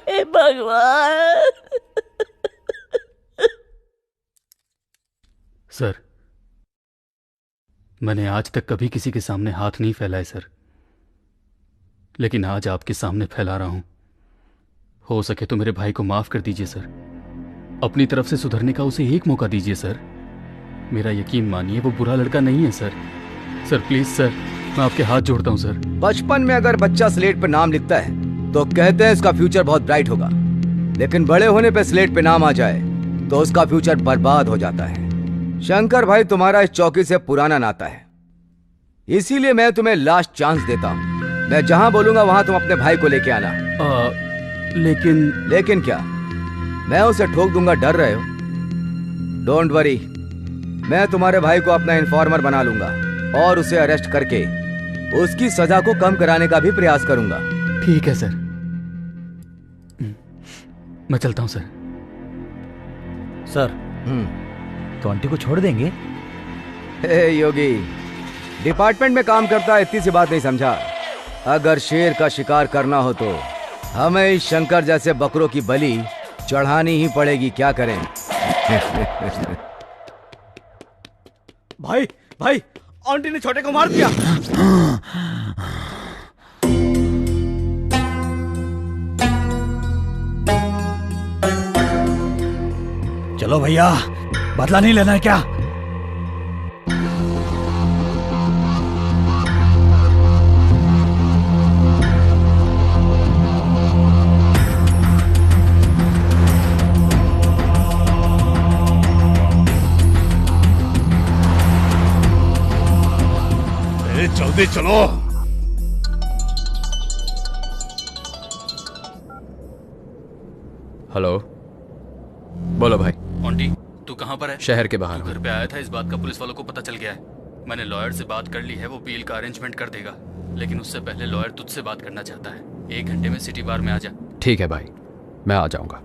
हे भगवान। सर, मैंने आज तक कभी किसी के सामने हाथ नहीं फैलाए सर, लेकिन आज आपके सामने फैला रहा हूं। हो सके तो मेरे भाई को माफ कर दीजिए सर। अपनी तरफ से सुधरने का उसे एक मौका दीजिए सर। मेरा यकीन मानिए वो बुरा लड़का नहीं है सर। सर प्लीज सर, मैं आपके हाथ जोड़ता हूं सर। बचपन में अगर बच्चा स्लेट पर नाम लिखता है तो कहते हैं इसका फ्यूचर बहुत ब्राइट होगा, लेकिन बड़े होने पे स्लेट पे नाम आ जाए तो उसका फ्यूचर बर्बाद हो जाता है। शंकर भाई, तुम्हारा इस चौकी से पुराना नाता है, इसीलिए मैं तुम्हें लास्ट चांस देता हूँ। मैं जहां बोलूंगा वहां तुम अपने भाई को लेके आना। लेकिन क्या? मैं उसे ठोक दूंगा, डर रहे हो? डोंट वरी, मैं तुम्हारे भाई को अपना इन्फॉर्मर बना लूंगा और उसे अरेस्ट करके उसकी सजा को कम कराने का भी प्रयास करूंगा। ठीक है सर, मैं चलता हूं सर। सर, तो आंटी को छोड़ देंगे? हे योगी, डिपार्टमेंट में काम करता है, इतनी सी बात नहीं समझा? अगर शेर का शिकार करना हो तो हमें इस शंकर जैसे बकरों की बलि चढ़ानी ही पड़ेगी। क्या करें? भाई भाई, आंटी ने छोटे को मार दिया। चलो भैया, बदला नहीं लेना है क्या? जल्दी चलो। हेलो, बोलो भाई। ऑन्टी, तू कहाँ पर है? शहर के बाहर। तू घर पे आया था, इस बात का पुलिस वालों को पता चल गया है। मैंने लॉयर से बात कर ली है, वो बेल का अरेंजमेंट कर देगा, लेकिन उससे पहले लॉयर तुझसे बात करना चाहता है। 1 घंटे में सिटी बार में आ जा। ठीक है भाई, मैं आ जाऊंगा।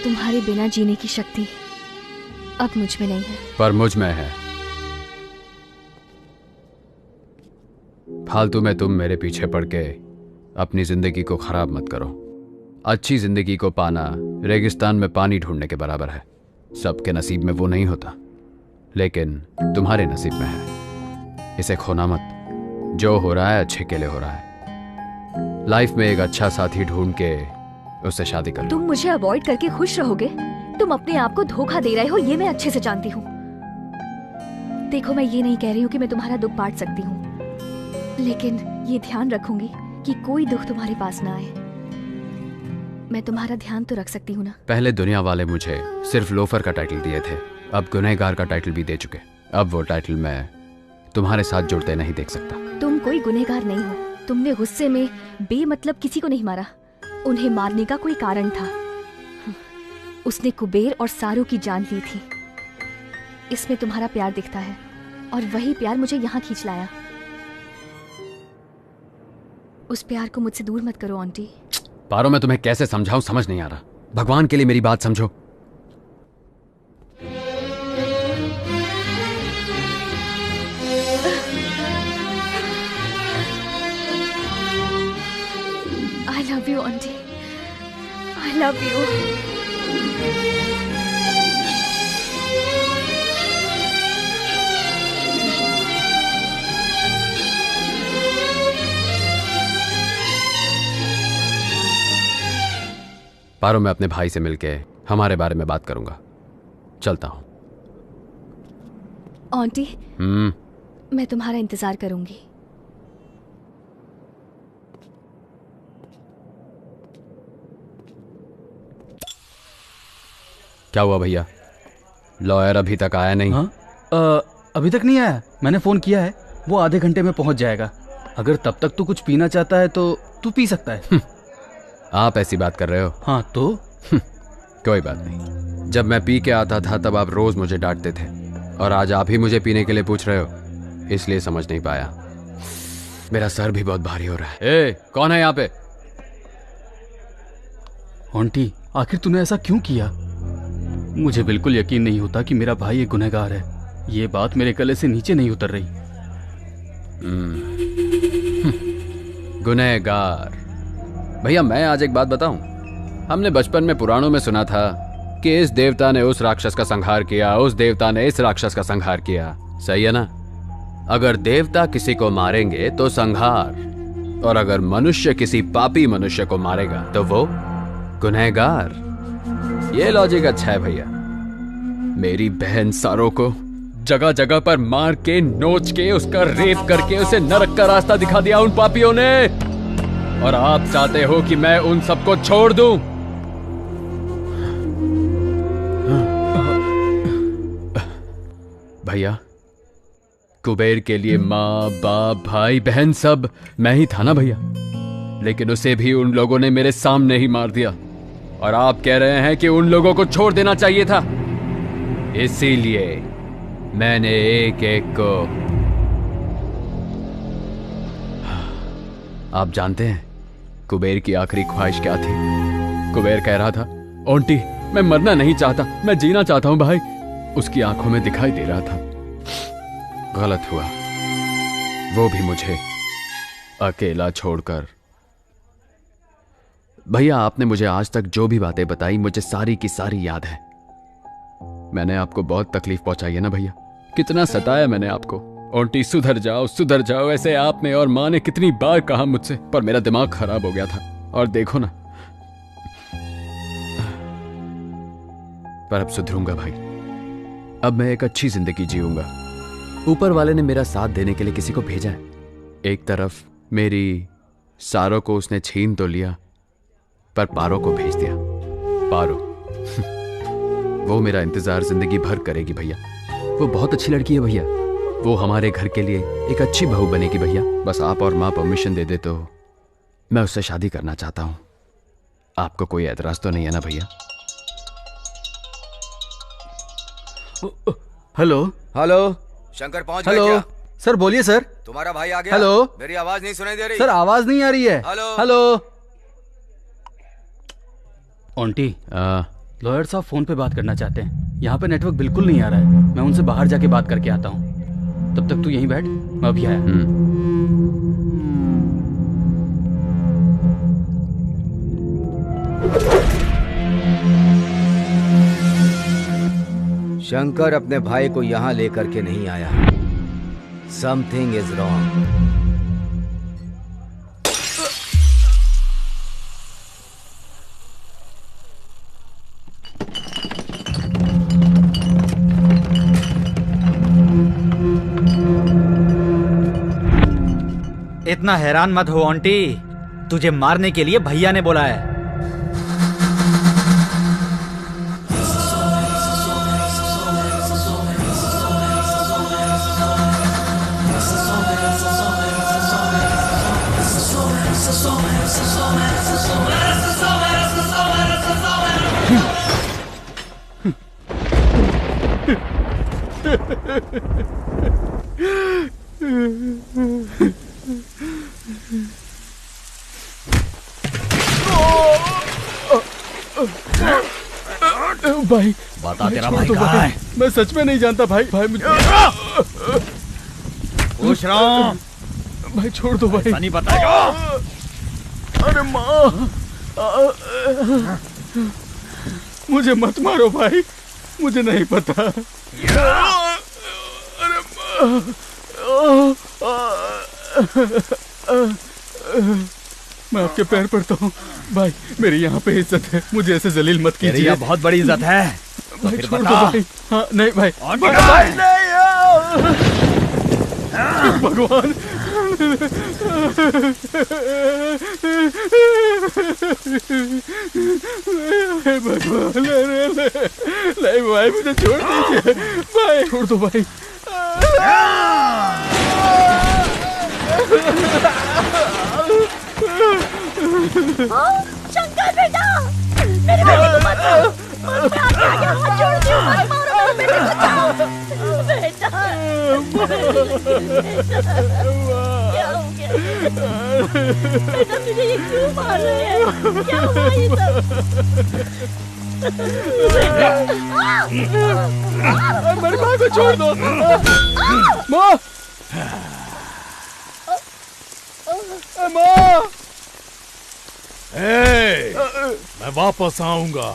तुम्हारे बिना जीने की शक्ति अब मुझ में नहीं है, पर मुझ में है। फालतू में तुम मेरे पीछे पड़ के अपनी जिंदगी को खराब मत करो। अच्छी जिंदगी को पाना रेगिस्तान में पानी ढूंढने के बराबर है। सबके नसीब में वो नहीं होता, लेकिन तुम्हारे नसीब में है। इसे खोना मत। जो हो रहा है अच्छे के लिए हो रहा है। लाइफ में एक अच्छा साथी ढूंढ के उससे शादी कर लो। तुम मुझे अवॉइड करके खुश रहोगे? तुम अपने आप को धोखा दे रहे हो, ये मैं अच्छे से जानती हूँ। देखो, मैं ये नहीं कह रही हूँ कि मैं तुम्हारा दुख बांट सकती हूँ, लेकिन ये ध्यान रखूंगी कि कोई दुख तुम्हारे पास ना आए। मैं तुम्हारा ध्यान तो रख सकती हूँ ना? पहले दुनिया वाले मुझे सिर्फ लोफर का टाइटल दिए थे, अब गुनहगार का टाइटल भी दे चुके। अब वो टाइटल मैं तुम्हारे साथ जुड़ते नहीं देख सकता। तुम कोई गुनहगार नहीं हो। तुमने गुस्से में बेमतलब किसी को नहीं मारा। उन्हें मारने का कोई कारण था। उसने कुबेर और सारू की जान ली थी। इसमें तुम्हारा प्यार दिखता है, और वही प्यार मुझे यहाँ खींच लाया। उस प्यार को मुझसे दूर मत करो आंटी। पारो, मैं तुम्हें कैसे समझाऊं, समझ नहीं आ रहा। भगवान के लिए मेरी बात समझो। I love you, auntie. I love you. पारो, मैं अपने भाई से मिलके हमारे बारे में बात करूंगा। चलता हूं। आंटी, मैं तुम्हारा इंतजार करूंगी। क्या हुआ भैया? लॉयर अभी तक आया नहीं? हाँ? अभी तक नहीं आया। मैंने फोन किया है, वो आधे घंटे में पहुंच जाएगा। अगर तब तक तू कुछ पीना चाहता है तो तू पी सकता है। आप ऐसी बात कर रहे हो? हाँ तो कोई बात नहीं। जब मैं पी के आता था तब आप रोज मुझे डांटते थे, और आज आप ही मुझे पीने के लिए पूछ रहे हो, इसलिए समझ नहीं पाया। मेरा सर भी बहुत भारी हो रहा है। ए, कौन है यहाँ पे? आंटी, आखिर तूने ऐसा क्यों किया? मुझे बिल्कुल यकीन नहीं होता कि मेरा भाई एक गुनहगार है। ये बात मेरे गले से नीचे नहीं उतर रही। गुनहगार? भैया, मैं आज एक बात बताऊं। हमने बचपन में पुराणों में सुना था कि इस देवता ने उस राक्षस का संहार किया, उस देवता ने इस राक्षस का संहार किया। सही है ना? अगर देवता किसी को मारेंगे तो संहार, और अगर मनुष्य किसी पापी मनुष्य को मारेगा तो वो गुनहगार। ये लॉजिक अच्छा है भैया। मेरी बहन सारो को जगह जगह पर मार के, नोच के, उसका रेप करके उसे नरक का रास्ता दिखा दिया उन पापियों ने, और आप चाहते हो कि मैं उन सबको छोड़ दूं? भैया, कुबेर के लिए माँ, बाप, भाई, बहन सब मैं ही था ना भैया, लेकिन उसे भी उन लोगों ने मेरे सामने ही मार दिया, और आप कह रहे हैं कि उन लोगों को छोड़ देना चाहिए था। इसीलिए मैंने एक एक को। आप जानते हैं कुबेर की आखिरी ख्वाहिश क्या थी? कुबेर कह रहा था, आंटी मैं मरना नहीं चाहता, मैं जीना चाहता हूं भाई। उसकी आंखों में दिखाई दे रहा था। गलत हुआ, वो भी मुझे अकेला छोड़कर। भैया, आपने मुझे आज तक जो भी बातें बताई, मुझे सारी की सारी याद है। मैंने आपको बहुत तकलीफ पहुंचाई है ना भैया? कितना सताया मैंने आपको। आंटी सुधर जाओ, ऐसे आपने और माँ ने कितनी बार कहा मुझसे, पर मेरा दिमाग खराब हो गया था। और देखो ना, पर अब सुधरूंगा भाई। अब मैं एक अच्छी जिंदगी जीऊंगा। ऊपर वाले ने मेरा साथ देने के लिए किसी को भेजा है। एक तरफ मेरी सारों को उसने छीन तो लिया, पर पारो को भेज दिया। पारो वो मेरा इंतजार जिंदगी भर करेगी भैया। वो बहुत अच्छी लड़की है भैया, वो हमारे घर के लिए एक अच्छी बहू बनेगी भैया। बस आप और माँ परमिशन दे दे तो मैं उससे शादी करना चाहता हूँ। आपको कोई एतराज तो नहीं है ना भैया? हेलो हेलो, शंकर पहुंच गए हेलो क्या? सर, बोलिए सर। तुम्हारा भाई आ गया? हेलो, मेरी आवाज नहीं सुनाई दे रही? सर आवाज नहीं आ रही है। Hello hello. ऑन्टी, लॉयर साहब फोन पे बात करना चाहते हैं। यहाँ पे नेटवर्क बिल्कुल नहीं आ रहा है। मैं उनसे बाहर जाके बात करके आता हूँ। तब तक तू यहीं बैठ, मैं अभी आया। शंकर अपने भाई को यहाँ लेकर के नहीं आया। Something is wrong. इतना हैरान मत हो आंटी, तुझे मारने के लिए भैया ने बोला है। भाई बता तेरा छोड़ भाई दो कहाँ है? मैं सच में नहीं जानता भाई। भाई मुझे पूछ रहा हूँ। भाई छोड़ दो भाई। ऐसा नहीं बताएगा। अरे माँ, मुझे मत मारो भाई, मुझे नहीं पता। अरे मैं आपके पैर पड़ता हूँ भाई, मेरी यहाँ पे इज्जत है, मुझे ऐसे जलील मत कीजिए। ये बहुत बड़ी इज्जत है। तो भाई फिर छोड़ दो बता। भाई। हाँ नहीं भाई, और भाई, क्या भाई है? नहीं भगवान। भगवान, नहीं भाई मुझे छोड़ दीजिए भाई, छोड़ दो भाई। शंकर बेटा, मेरे बेटे को मत मारो। मैं आपके आगे हाथ जोड़ती हूँ, मत मारो मेरे बेटे को, बचाओ बेटा। क्या हो गया बेटा, मुझे ये क्यों मार रहे हैं? क्या हुआ ये सब? मेरी माँ को छोड़ दो। माँ, माँ, मैं वापस आऊंगा।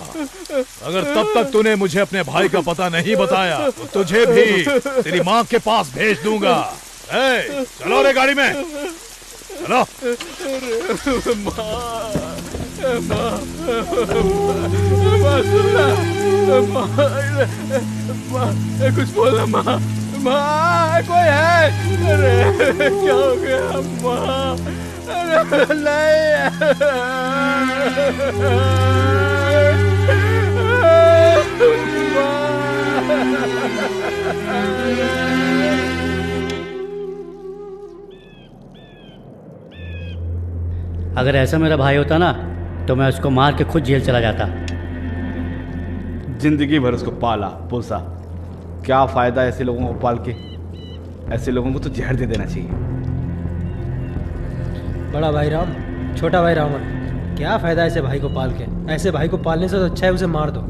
अगर तब तक तूने मुझे अपने भाई का पता नहीं बताया तो तुझे भी तेरी माँ के पास भेज दूंगा। चलो रे गाड़ी में, चलो। कुछ बोलना माँ, माँ कोई है? अरे क्या हो गया माँ? अरे अगर ऐसा मेरा भाई होता ना तो मैं उसको मार के खुद जेल चला जाता। जिंदगी भर उसको पाला पोसा, क्या फायदा ऐसे लोगों को पाल के? ऐसे लोगों को तो जहर दे देना चाहिए। बड़ा भाई राम, छोटा भाई रावण, क्या फायदा ऐसे भाई को पाल के? ऐसे भाई को पालने से तो अच्छा है उसे मार दो।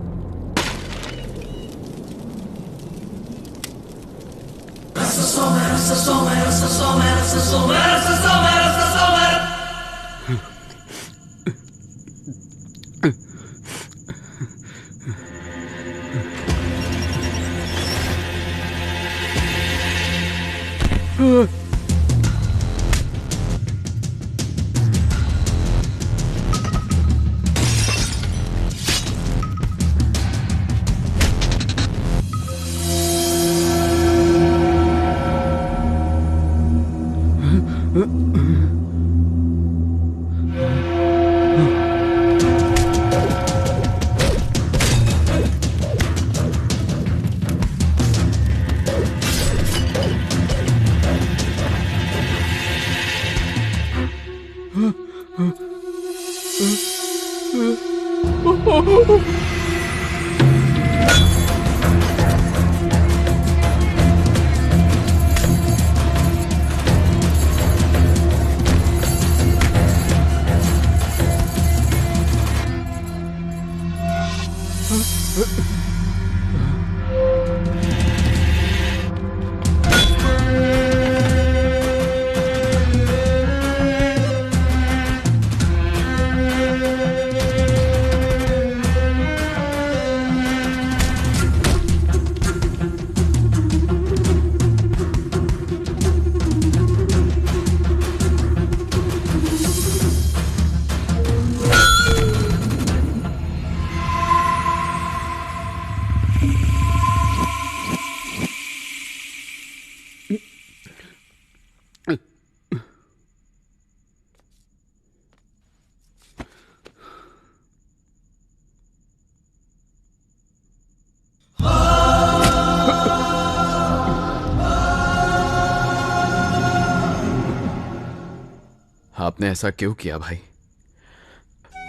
आपने ऐसा क्यों किया भाई?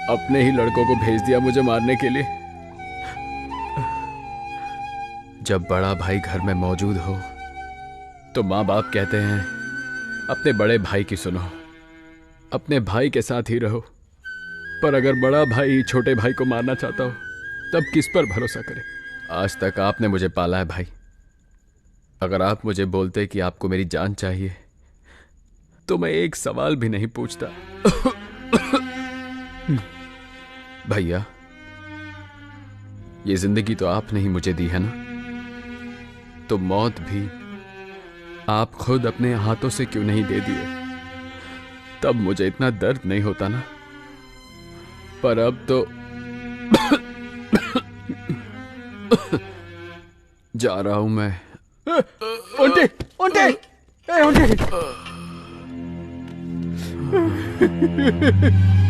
अपने ही लड़कों को भेज दिया मुझे मारने के लिए। जब बड़ा भाई घर में मौजूद हो तो माँ बाप कहते हैं अपने बड़े भाई की सुनो, अपने भाई के साथ ही रहो। पर अगर बड़ा भाई छोटे भाई को मारना चाहता हो तब किस पर भरोसा करे? आज तक आपने मुझे पाला है भाई। अगर आप मुझे बोलते कि आपको मेरी जान चाहिए तो मैं एक सवाल भी नहीं पूछता। भैया, ये जिंदगी तो आपने ही मुझे दी है ना, तो मौत भी आप खुद अपने हाथों से क्यों नहीं दे दिए? तब मुझे इतना दर्द नहीं होता ना। पर अब तो जा रहा हूं मैं। ओंटे, ओंटे, ए ओंटे,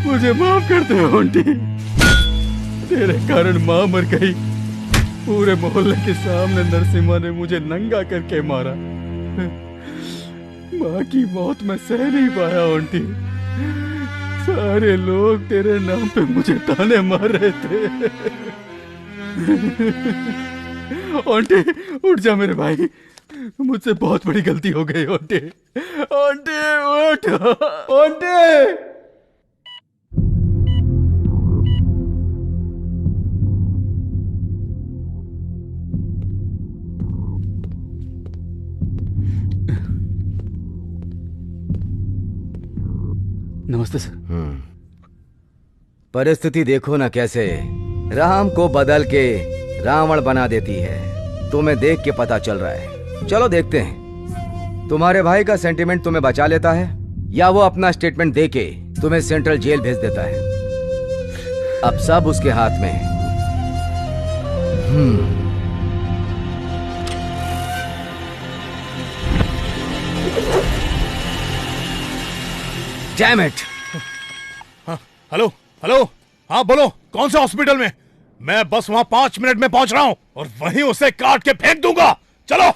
मुझे माफ कर दे ओंटे। तेरे कारण मां मर गई। पूरे मोहल्ले के सामने नरसिम्हा ने मुझे नंगा करके मारा। मां की मौत मैं सह नहीं पाया ओंटी। सारे लोग तेरे नाम पे मुझे ताने मार रहे थे। ओंटे, उठ जा मेरे भाई, मुझसे बहुत बड़ी गलती हो गई। ओंटे, ओंटे, उठ ओंटे। नमस्ते सर। परिस्थिति देखो ना कैसे राम को बदल के रावण बना देती है। तुम्हें देख के पता चल रहा है। चलो देखते हैं तुम्हारे भाई का सेंटिमेंट तुम्हें बचा लेता है या वो अपना स्टेटमेंट देके तुम्हें सेंट्रल जेल भेज देता है। अब सब उसके हाथ में है। Damn it! हेलो हेलो, हाँ बोलो, कौन सा हॉस्पिटल में? मैं बस वहां 5 मिनट में पहुंच रहा हूं और वहीं उसे काट के फेंक दूंगा। चलो।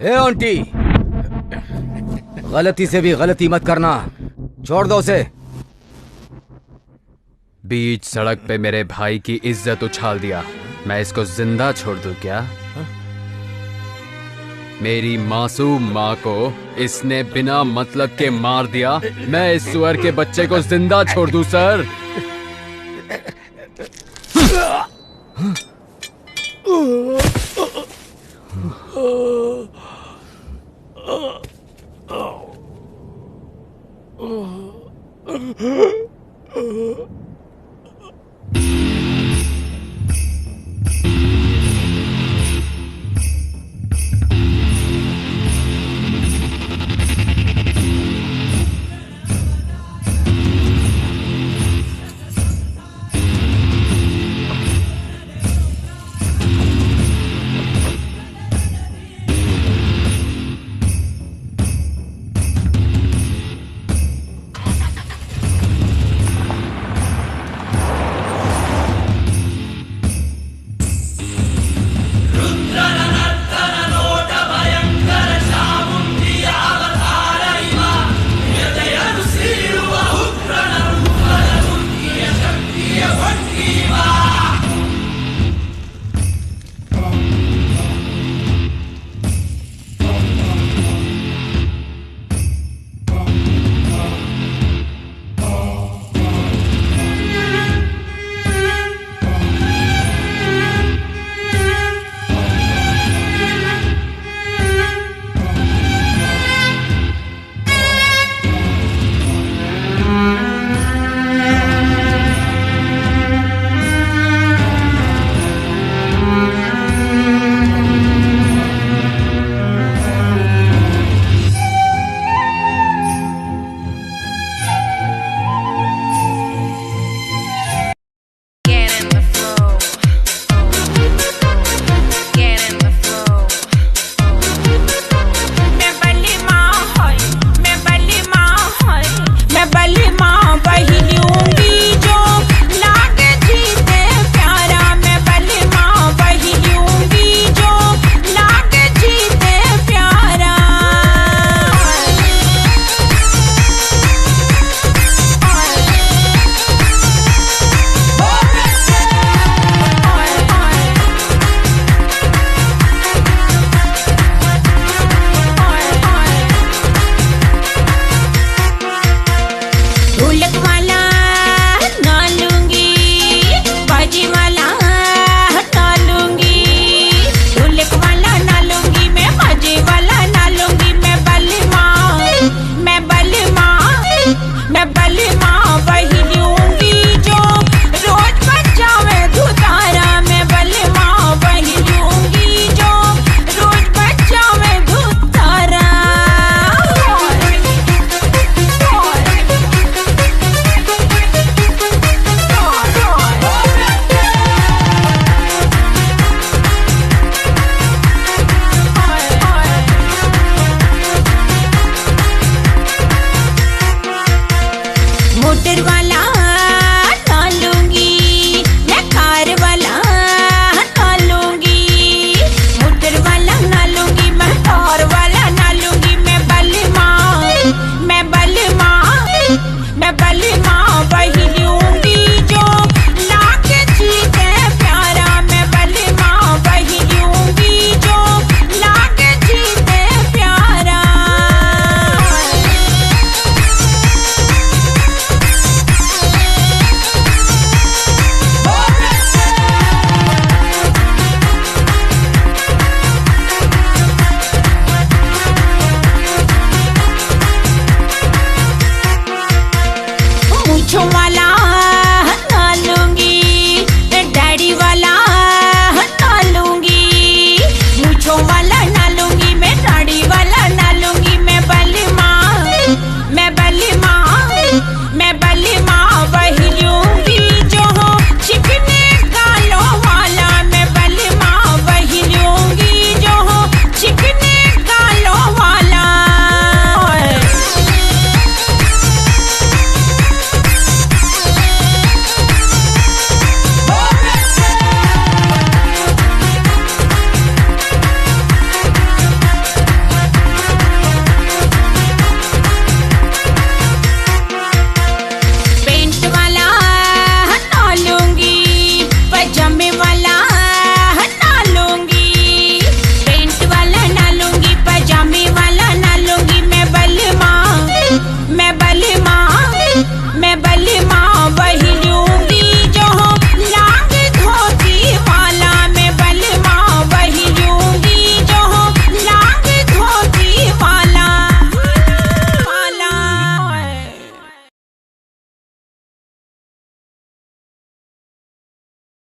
हे आंटी, गलती से भी गलती मत करना, छोड़ दो उसे। बीच सड़क पे मेरे भाई की इज्जत उछाल दिया, मैं इसको जिंदा छोड़ दूं क्या? मेरी मासूम माँ को इसने बिना मतलब के मार दिया, मैं इस सुअर के बच्चे को जिंदा छोड़ दूं सर?